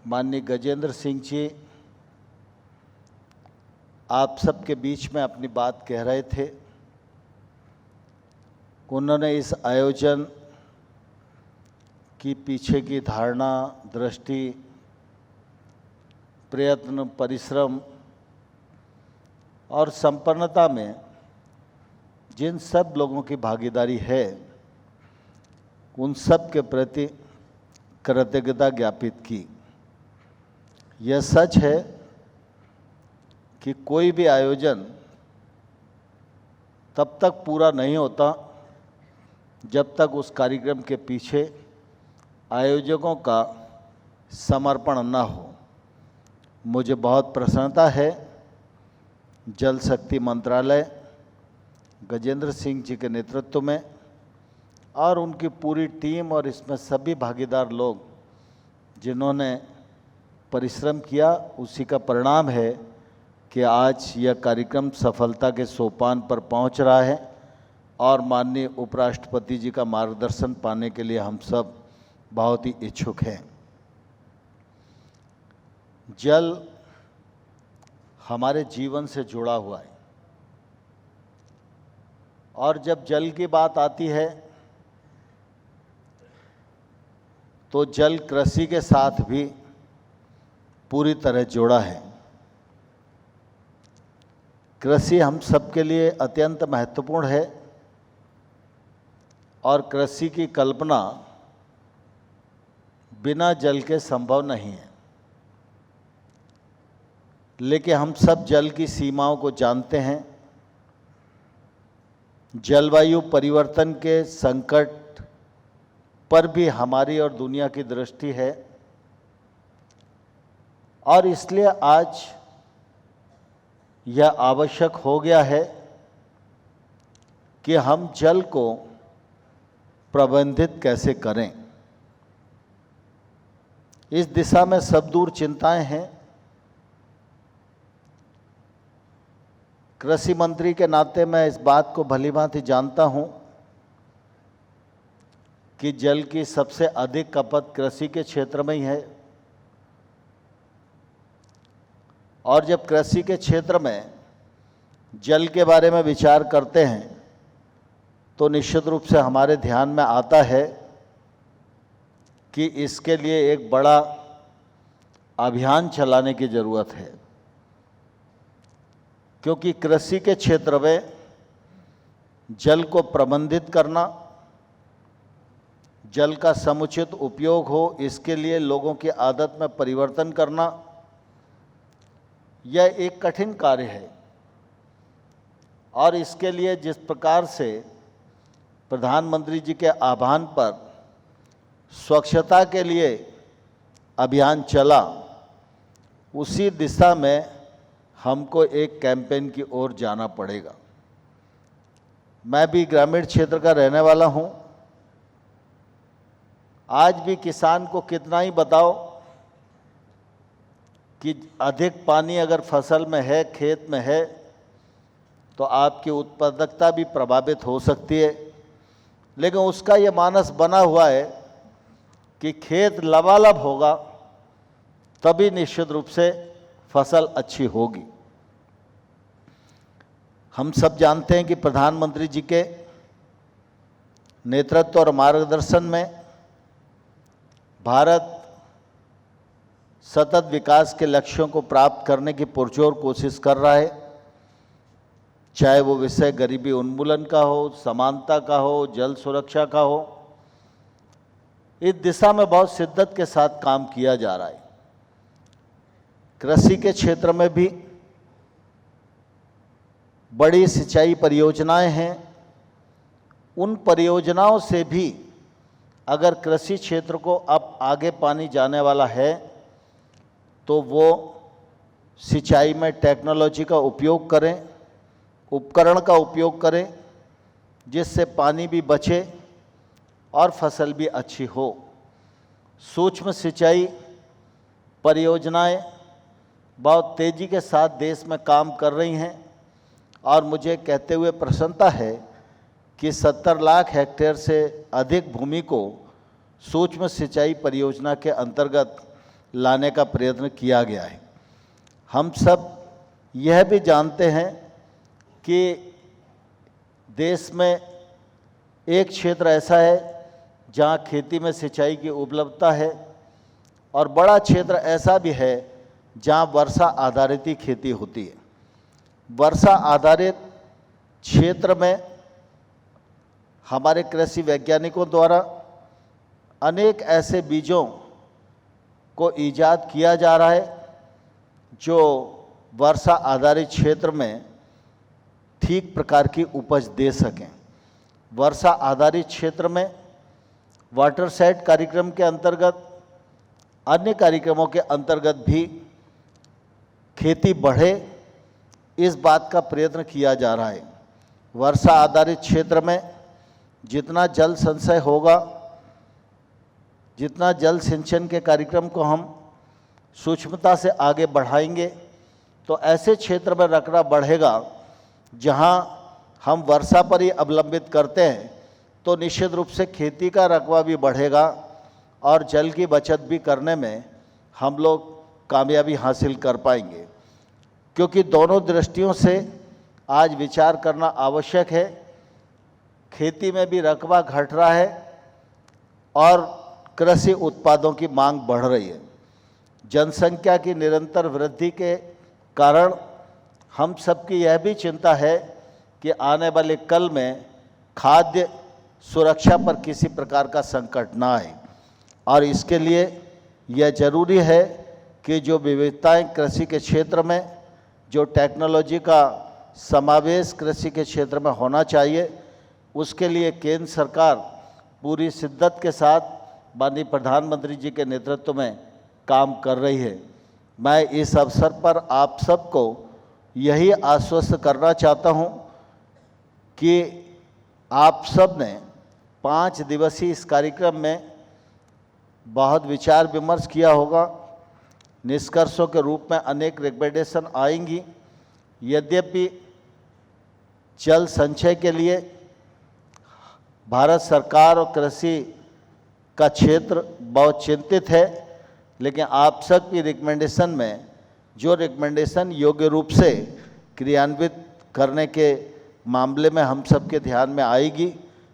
माननीय गजेंद्र सिंह जी आप सबके बीच में अपनी बात कह रहे थे। उन्होंने इस आयोजन की पीछे की धारणा, दृष्टि, प्रयत्न, परिश्रम और संपन्नता में जिन सब लोगों की भागीदारी है उन सब के प्रति कृतज्ञता ज्ञापित की। यह सच है कि कोई भी आयोजन तब तक पूरा नहीं होता जब तक उस कार्यक्रम के पीछे आयोजकों का समर्पण न हो। मुझे बहुत प्रसन्नता है जल शक्ति मंत्रालय गजेंद्र सिंह जी के नेतृत्व में और उनकी पूरी टीम और इसमें सभी भागीदार लोग जिन्होंने परिश्रम किया, उसी का परिणाम है कि आज यह कार्यक्रम सफलता के सोपान पर पहुंच रहा है और माननीय उपराष्ट्रपति जी का मार्गदर्शन पाने के लिए हम सब बहुत ही इच्छुक हैं। जल हमारे जीवन से जुड़ा हुआ है और जब जल की बात आती है तो जल कृषि के साथ भी पूरी तरह जुड़ा है। कृषि हम सबके लिए अत्यंत महत्वपूर्ण है और कृषि की कल्पना बिना जल के संभव नहीं है। लेकिन हम सब जल की सीमाओं को जानते हैं। जलवायु परिवर्तन के संकट पर भी हमारी और दुनिया की दृष्टि है और इसलिए आज यह आवश्यक हो गया है कि हम जल को प्रबंधित कैसे करें। इस दिशा में सब दूर चिंताएं हैं। कृषि मंत्री के नाते मैं इस बात को भलीभांति जानता हूं कि जल की सबसे अधिक खपत कृषि के क्षेत्र में ही है और जब कृषि के क्षेत्र में जल के बारे में विचार करते हैं तो निश्चित रूप से हमारे ध्यान में आता है कि इसके लिए एक बड़ा अभियान चलाने की ज़रूरत है, क्योंकि कृषि के क्षेत्र में जल को प्रबंधित करना, जल का समुचित उपयोग हो, इसके लिए लोगों की आदत में परिवर्तन करना, यह एक कठिन कार्य है। और इसके लिए जिस प्रकार से प्रधानमंत्री जी के आह्वान पर स्वच्छता के लिए अभियान चला, उसी दिशा में हमको एक कैंपेन की ओर जाना पड़ेगा। मैं भी ग्रामीण क्षेत्र का रहने वाला हूं। आज भी किसान को कितना ही बताओ कि अधिक पानी अगर फसल में है, खेत में है, तो आपकी उत्पादकता भी प्रभावित हो सकती है। लेकिन उसका ये मानस बना हुआ है कि खेत लबालब होगा तभी निश्चित रूप से फसल अच्छी होगी। हम सब जानते हैं कि प्रधानमंत्री जी के नेतृत्व और मार्गदर्शन में भारत सतत विकास के लक्ष्यों को प्राप्त करने की पुरजोर कोशिश कर रहा है, चाहे वो विषय गरीबी उन्मूलन का हो, समानता का हो, जल सुरक्षा का हो। इस दिशा में बहुत शिद्दत के साथ काम किया जा रहा है। कृषि के क्षेत्र में भी बड़ी सिंचाई परियोजनाएं हैं। उन परियोजनाओं से भी अगर कृषि क्षेत्र को अब आगे पानी जाने वाला है तो वो सिंचाई में टेक्नोलॉजी का उपयोग करें, उपकरण का उपयोग करें, जिससे पानी भी बचे और फसल भी अच्छी हो। सूक्ष्म सिंचाई परियोजनाएं बहुत तेज़ी के साथ देश में काम कर रही हैं और मुझे कहते हुए प्रसन्नता है कि 70 लाख हेक्टेयर से अधिक भूमि को सूक्ष्म सिंचाई परियोजना के अंतर्गत लाने का प्रयत्न किया गया है। हम सब यह भी जानते हैं कि देश में एक क्षेत्र ऐसा है जहां खेती में सिंचाई की उपलब्धता है और बड़ा क्षेत्र ऐसा भी है जहां वर्षा आधारित ही खेती होती है। वर्षा आधारित क्षेत्र में हमारे कृषि वैज्ञानिकों द्वारा अनेक ऐसे बीजों को ईजाद किया जा रहा है जो वर्षा आधारित क्षेत्र में ठीक प्रकार की उपज दे सकें। वर्षा आधारित क्षेत्र में वाटरशेड कार्यक्रम के अंतर्गत, अन्य कार्यक्रमों के अंतर्गत भी खेती बढ़े, इस बात का प्रयत्न किया जा रहा है। वर्षा आधारित क्षेत्र में जितना जल संचय होगा, जितना जल सिंचन के कार्यक्रम को हम सूक्ष्मता से आगे बढ़ाएंगे, तो ऐसे क्षेत्र में रकबा बढ़ेगा जहां हम वर्षा पर ही अवलंबित करते हैं, तो निश्चित रूप से खेती का रकबा भी बढ़ेगा और जल की बचत भी करने में हम लोग कामयाबी हासिल कर पाएंगे। क्योंकि दोनों दृष्टियों से आज विचार करना आवश्यक है। खेती में भी रकबा घट रहा है और कृषि उत्पादों की मांग बढ़ रही है। जनसंख्या की निरंतर वृद्धि के कारण हम सबकी यह भी चिंता है कि आने वाले कल में खाद्य सुरक्षा पर किसी प्रकार का संकट ना आए, और इसके लिए यह जरूरी है कि जो विविधताएं कृषि के क्षेत्र में, जो टेक्नोलॉजी का समावेश कृषि के क्षेत्र में होना चाहिए, उसके लिए केंद्र सरकार पूरी शिद्दत के साथ माननीय प्रधानमंत्री जी के नेतृत्व में काम कर रही है। मैं इस अवसर पर आप सबको यही आश्वस्त करना चाहता हूं कि आप सब ने 5 दिवसीय इस कार्यक्रम में बहुत विचार विमर्श किया होगा। निष्कर्षों के रूप में अनेक रिकमेंडेशन आएंगी। यद्यपि जल संचय के लिए भारत सरकार और कृषि का क्षेत्र बहुत चिंतित है, लेकिन आप सब की रिकमेंडेशन में जो रिकमेंडेशन योग्य रूप से क्रियान्वित करने के मामले में हम सब के ध्यान में आएगी,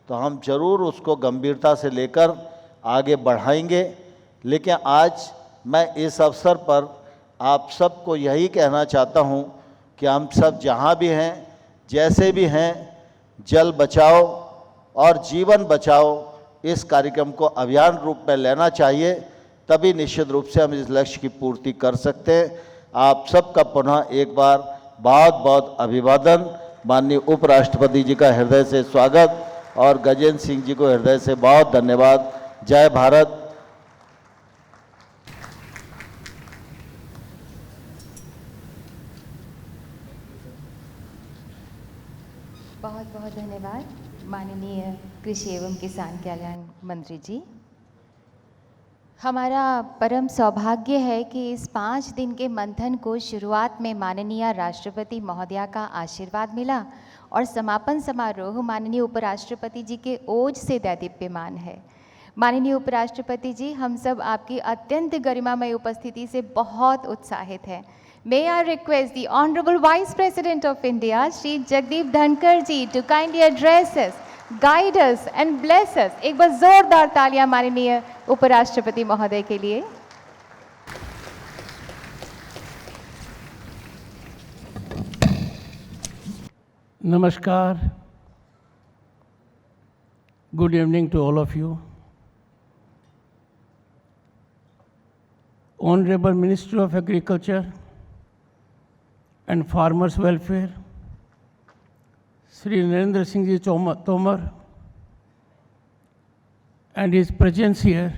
तो हम जरूर उसको गंभीरता से लेकर आगे बढ़ाएंगे। लेकिन आज मैं इस अवसर पर आप सबको यही कहना चाहता हूं कि हम सब जहां भी हैं, जैसे भी हैं, जल बचाओ और जीवन बचाओ इस कार्यक्रम को अभियान रूप में लेना चाहिए, तभी निश्चित रूप से हम इस लक्ष्य की पूर्ति कर सकते हैं। आप सबका पुनः एक बार बहुत बहुत अभिवादन। माननीय उपराष्ट्रपति जी का हृदय से स्वागत और गजेंद्र सिंह जी को हृदय से बहुत धन्यवाद। जय भारत। बहुत बहुत धन्यवाद माननीय कृषि एवं किसान कल्याण मंत्री जी। हमारा परम सौभाग्य है कि इस 5 दिन के मंथन को शुरुआत में माननीय राष्ट्रपति महोदया का आशीर्वाद मिला और समापन समारोह माननीय उपराष्ट्रपति जी के ओज से दैदीप्यमान है। माननीय उपराष्ट्रपति जी, हम सब आपकी अत्यंत गरिमामय उपस्थिति से बहुत उत्साहित हैं। May I request the Honorable Vice President of India, Shri Jagdeep Dhankar ji, to kindly address us, guide us and bless us. एक बार जोरदार तालियां माननीय उपराष्ट्रपति महोदय के लिए। Namaskar. Good evening to all of you. Honorable Minister of Agriculture and Farmers Welfare, Sri Narendra Singh Ji Tomar, and his presence here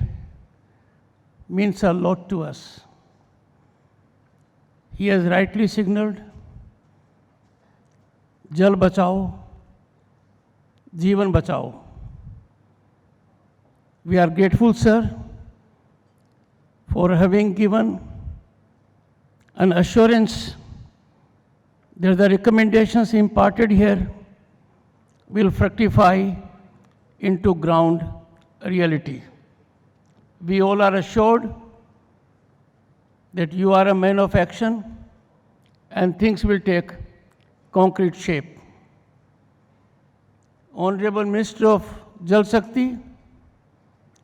means a lot to us. He has rightly signaled जल बचाओ, जीवन बचाओ. We are grateful, sir, for having given an assurance that the recommendations imparted here will fructify into ground reality. We all are assured that you are a man of action and things will take concrete shape. Honorable Minister of Jal Shakti,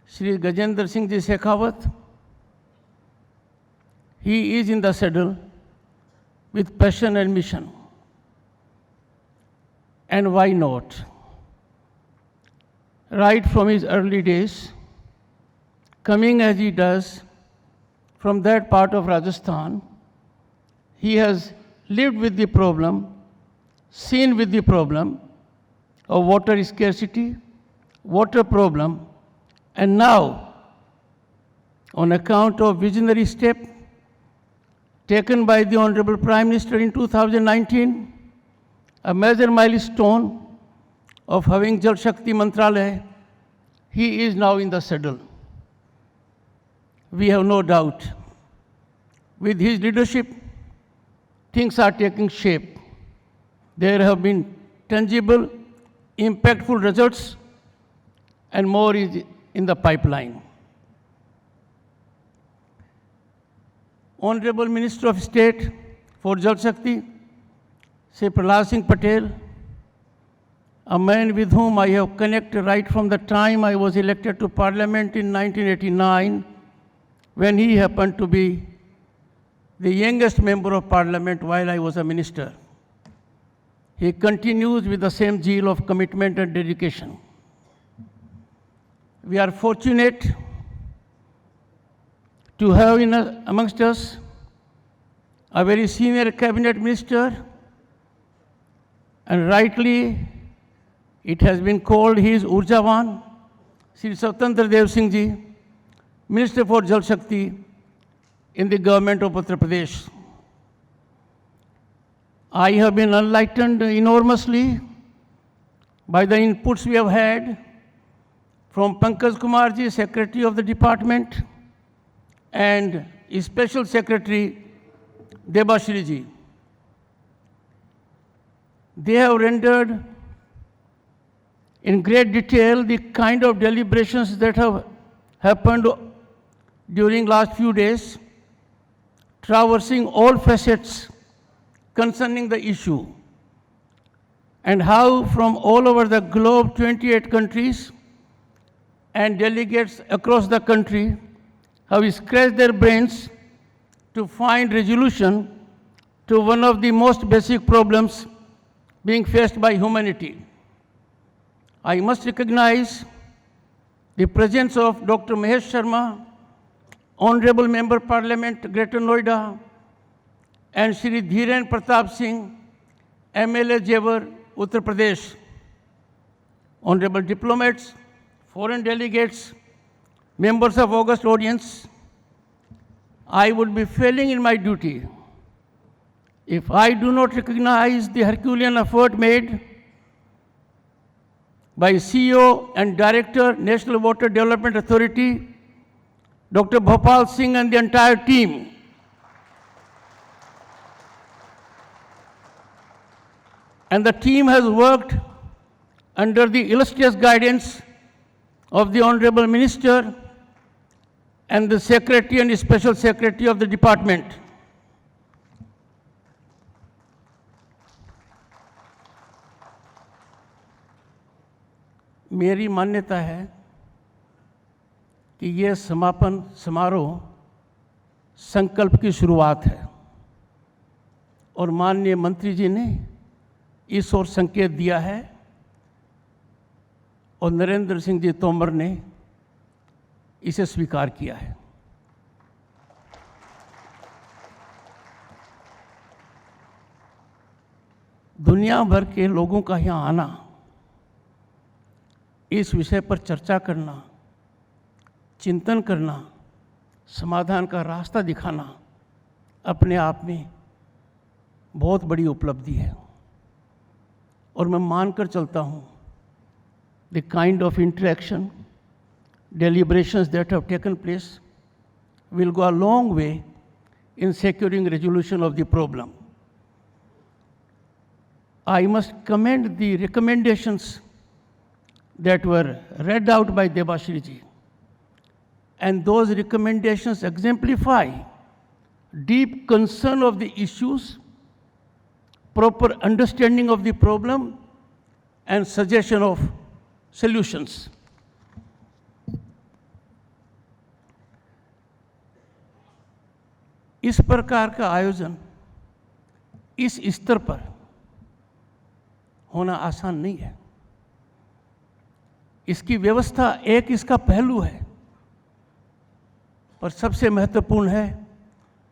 Shri Gajendra Singh Ji Shekhawat, he is in the saddle with passion and mission. And why not? Right from his early days, coming as he does from that part of Rajasthan, he has lived with the problem, seen with the problem of water scarcity, water problem, and now, on account of visionary step taken by the Honorable Prime Minister in 2019, a major milestone of having Jal Shakti Mantralaya, he is now in the saddle. We have no doubt, with his leadership, things are taking shape. There have been tangible, impactful results, and more is in the pipeline. Honorable Minister of State for Jal Shakti, Shri Prahlad Singh Patel, a man with whom I have connected right from the time I was elected to Parliament in 1989, when he happened to be the youngest member of Parliament while I was a minister. He continues with the same zeal of commitment and dedication. We are fortunate to have amongst us a very senior cabinet minister, and rightly it has been called he is Urjavan, Sri Swatantra Dev Singh Ji, Minister for Jal Shakti in the government of Uttar Pradesh. I have been enlightened enormously by the inputs we have had from Pankaj Kumar Ji, Secretary of the Department, and Special Secretary Debashri Ji. They have rendered in great detail the kind of deliberations that have happened during last few days, traversing all facets concerning the issue, and how from all over the globe, 28 countries and delegates across the country have scratched their brains to find resolution to one of the most basic problems being faced by humanity. I must recognize the presence of Dr. Mahesh Sharma, Honorable Member Parliament, Greater Noida, and Shri Dhiren Pratap Singh, MLA Jewar, Uttar Pradesh. Honorable diplomats, foreign delegates, members of august audience, I would be failing in my duty if I do not recognize the Herculean effort made by CEO and Director, National Water Development Authority, Dr. Bhopal Singh and the entire team. And the team has worked under the illustrious guidance of the Honorable Minister and the Secretary and Special Secretary of the Department. मेरी मान्यता है कि ये समापन समारोह संकल्प की शुरुआत है और माननीय मंत्री जी ने इस ओर संकेत दिया है और नरेंद्र सिंह जी तोमर ने इसे स्वीकार किया है। दुनिया भर के लोगों का यहाँ आना, इस विषय पर चर्चा करना, चिंतन करना, समाधान का रास्ता दिखाना अपने आप में बहुत बड़ी उपलब्धि है और मैं मानकर चलता हूँ the kind of interaction, deliberations that have taken place will go a long way in securing resolution of the problem. I must commend the recommendations that were read out by Debashri Ji, and those recommendations exemplify deep concern of the issues, proper understanding of the problem, and suggestion of solutions. इस प्रकार का आयोजन इस स्तर पर होना आसान नहीं है। इसकी व्यवस्था एक इसका पहलू है, पर सबसे महत्वपूर्ण है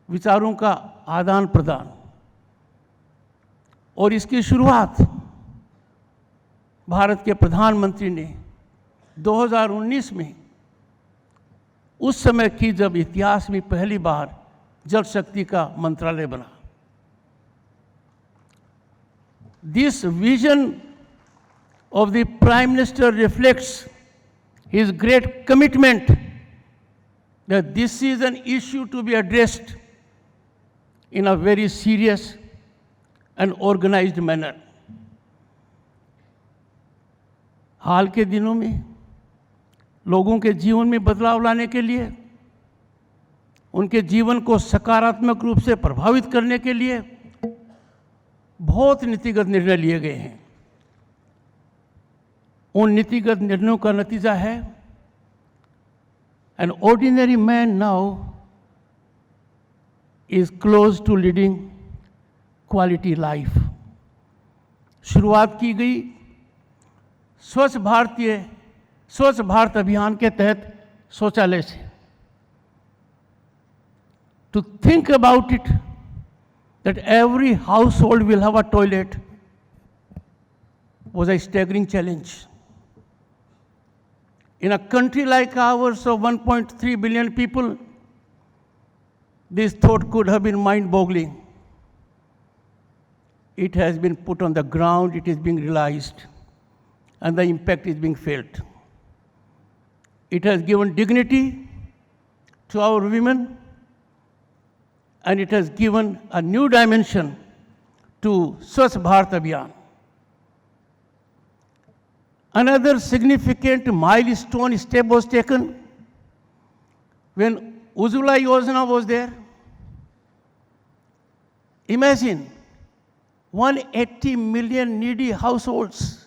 विचारों का आदान प्रदान, और इसकी शुरुआत भारत के प्रधानमंत्री ने 2019 में उस समय की जब इतिहास में पहली बार जल शक्ति का मंत्रालय बना। This vision of the Prime Minister reflects his great commitment that this is an issue to be addressed in a very serious and organized manner. हाल के दिनों में लोगों के जीवन में बदलाव लाने के लिए, उनके जीवन को सकारात्मक रूप से प्रभावित करने के लिए बहुत नीतिगत निर्णय लिए गए हैं। उन नीतिगत निर्णयों का नतीजा है। An ordinary man now is close to leading quality life. शुरुआत की गई स्वच्छ भारत अभियान के तहत शौचालय से। To think about it, that every household will have a toilet was a staggering challenge. In a country like ours of 1.3 billion people, this thought could have been mind-boggling. It has been put on the ground, it is being realized, and the impact is being felt. It has given dignity to our women, and it has given a new dimension to Swachh Bharat Abhiyan. Another significant milestone step was taken when Ujjwala Yojana was there. Imagine 180 million needy households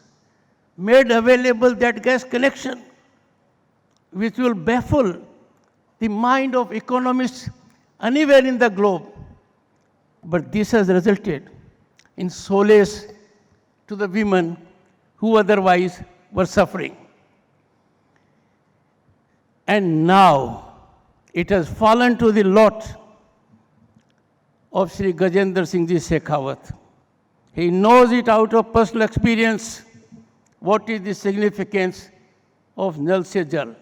made available that gas connection, which will baffle the mind of economists anywhere in the globe. But this has resulted in solace to the women who otherwise were suffering. And now it has fallen to the lot of Sri Gajendra Singh Ji Shekhawat. He knows it out of personal experience what is the significance of Nal Se Jal.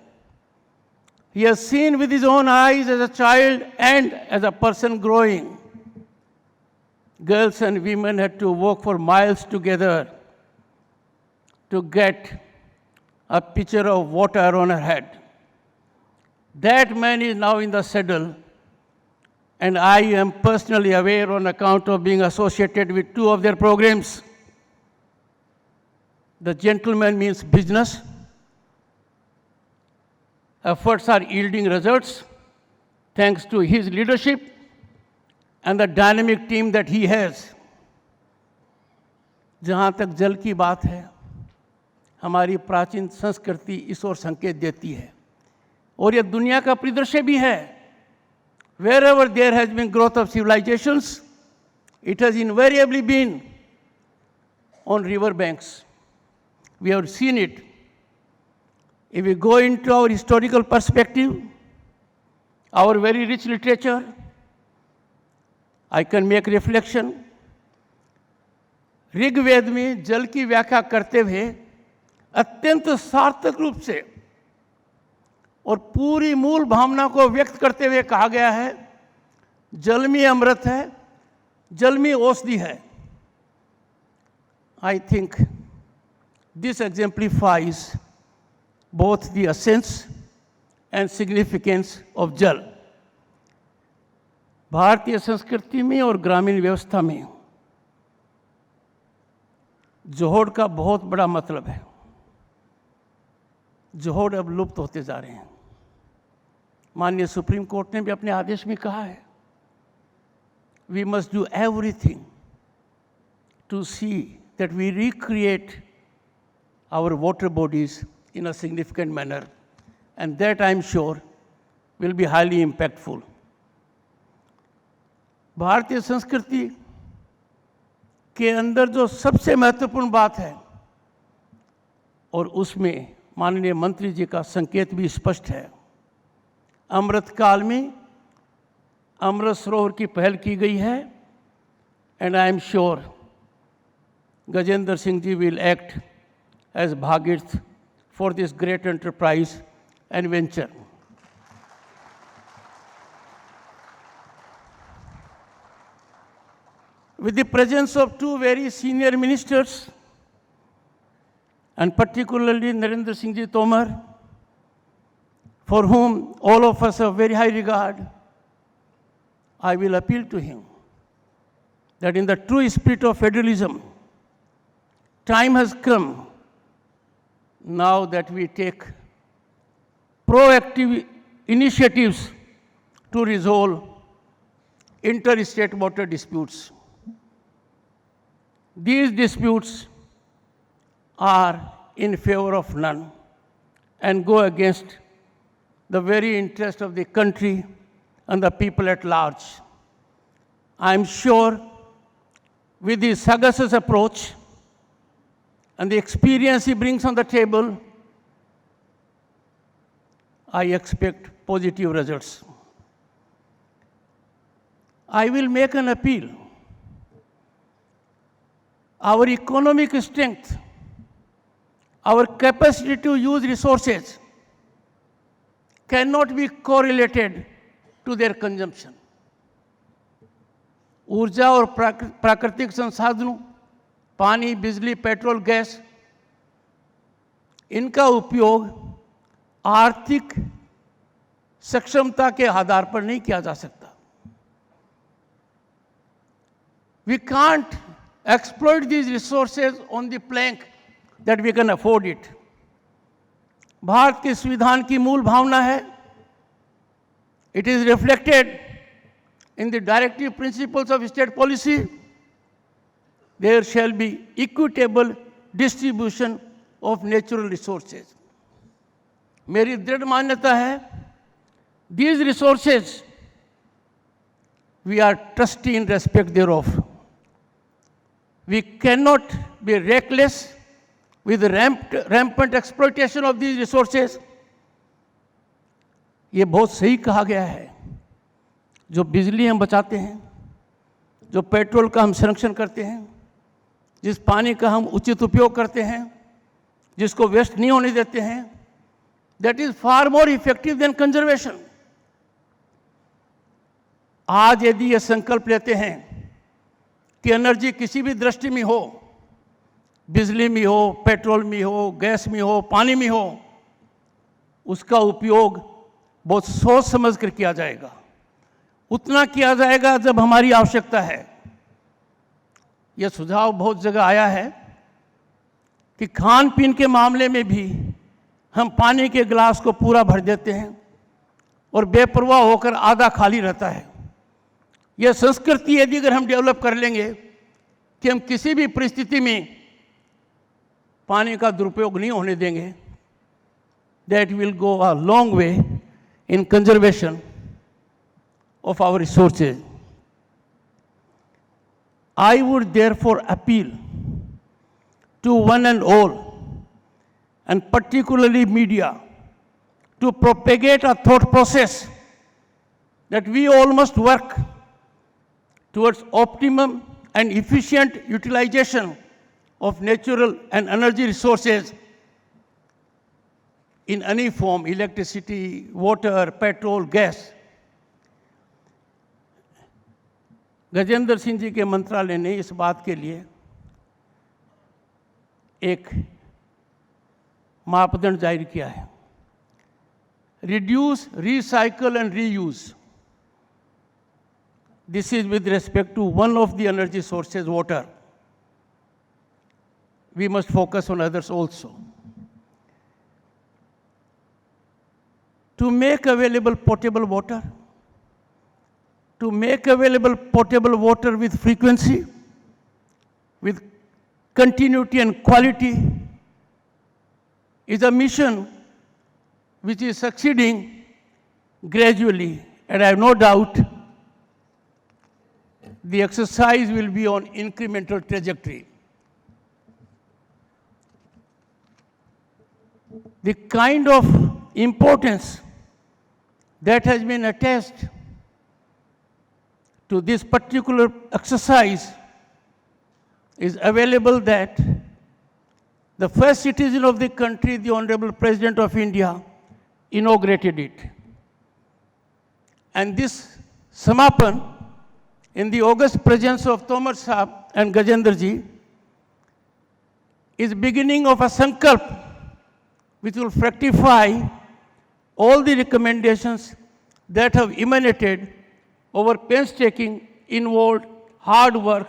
He has seen with his own eyes as a child and as a person growing. Girls and women had to walk for miles together to get a pitcher of water on her head. That man is now in the saddle, and I am personally aware on account of being associated with two of their programs. The gentleman means business. Efforts are yielding results thanks to his leadership and the dynamic team that he has. जहाँ तक जल की बात है, हमारी प्राचीन संस्कृति इस ओर संकेत देती है, और यह दुनिया का परिदृश्य भी है. Wherever there has been growth of civilizations, it has invariably been on river banks. We have seen it. If we go into our historical perspective, our very rich literature, I can make reflection. Rigveda में जल की व्याख्या करते हुए अत्यंत सार्थक रूप से और पूरी मूल भावना को व्यक्त करते हुए कहा गया है, जल में अमृत है, जल में औषधि है. I think this exemplifies both the essence and significance of जल. भारतीय संस्कृति में और ग्रामीण व्यवस्था में जोहड़ का बहुत बड़ा मतलब है. जोहड़ अब लुप्त होते जा रहे हैं. माननीय सुप्रीम कोर्ट ने भी अपने आदेश में कहा है, we must do everything to see that we recreate our water bodies in a significant manner, and that I am sure will be highly impactful. भारतीय संस्कृति के अंदर जो सबसे महत्वपूर्ण बात है, और उसमें माननीय मंत्री जी का संकेत भी स्पष्ट है, अमृत काल में अमृत सरोवर की पहल की गई है, and I am sure Gajendra Singh ji will act as Bhagirath for this great enterprise and venture. With the presence of two very senior ministers, and particularly Narendra Singh Ji Tomar, for whom all of us have very high regard, I will appeal to him that in the true spirit of federalism, time has come now that we take proactive initiatives to resolve interstate water disputes. These disputes are in favor of none and go against the very interest of the country and the people at large. I'm sure with his sagacious approach and the experience he brings on the table, I expect positive results. I will make an appeal. Our economic strength, our capacity to use resources cannot be correlated to their consumption. ऊर्जा और प्राकृतिक संसाधनों, पानी, बिजली, petrol, gas, इनका उपयोग आर्थिक सक्षमता के आधार पर नहीं किया जा सकता. We can't exploit these resources on the plank that we can afford it. Bharat के संविधान की मूल भावना है, it is reflected in the directive principles of state policy, there shall be equitable distribution of natural resources. मेरी दृढ़ मान्यता है, these resources we are trustee in respect thereof. We cannot be reckless with rampant exploitation of these resources. ये बहुत सही कहा गया है. जो बिजली हम बचाते हैं, जो पेट्रोल का हम संरक्षण करते हैं, जिस पानी का हम उचित उपयोग करते हैं, जिसको वेस्ट नहीं होने देते हैं, that is far more effective than conservation. आज यदि ये संकल्प लेते हैं कि एनर्जी किसी भी दृष्टि में हो, बिजली में हो, पेट्रोल में हो, गैस में हो, पानी में हो, उसका उपयोग बहुत सोच समझ कर किया जाएगा. उतना किया जाएगा जब हमारी आवश्यकता है. यह सुझाव बहुत जगह आया है कि खान पीन के मामले में भी हम पानी के गिलास को पूरा भर देते हैं और बेपरवाह होकर आधा खाली रहता है. यह संस्कृति यदि अगर हम डेवलप कर लेंगे कि हम किसी भी परिस्थिति में पानी का दुरुपयोग नहीं होने देंगे, that will go a long way in conservation of our resources. I would therefore appeal to one and all, and particularly media, to propagate a thought process that we all must work towards optimum and efficient utilization of natural and energy resources in any form, electricity, water, petrol, gas. Gajendra Singh जी के मंत्रालय ने इस बात के लिए एक मापदंड जारी किया है. Reduce, recycle and reuse. This is with respect to one of the energy sources, water. We must focus on others also. To make available potable water, with frequency, with continuity and quality, is a mission which is succeeding gradually, and I have no doubt the exercise will be on incremental trajectory. The kind of importance that has been attached to this particular exercise is available that the first citizen of the country, the Honorable President of India, inaugurated it. And this Samapan, in the august presence of Tomar Saab and Gajendra ji, is beginning of a sankalp which will fructify all the recommendations that have emanated over painstaking, involved, hard work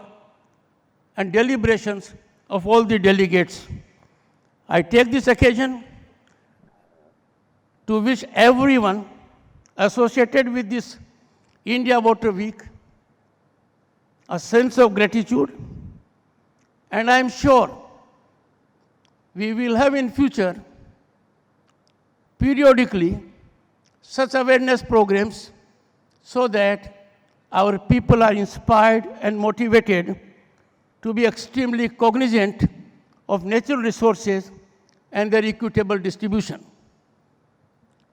and deliberations of all the delegates. I take this occasion to wish everyone associated with this India Water Week a sense of gratitude, and I am sure we will have in future periodically such awareness programs so that our people are inspired and motivated to be extremely cognizant of natural resources and their equitable distribution.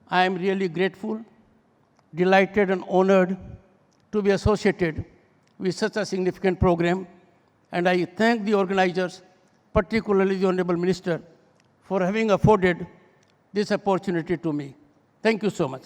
I am really grateful, delighted, and honored to be associated with such a significant program, and I thank the organizers, particularly the Honorable Minister, for having afforded this opportunity to me. Thank you so much.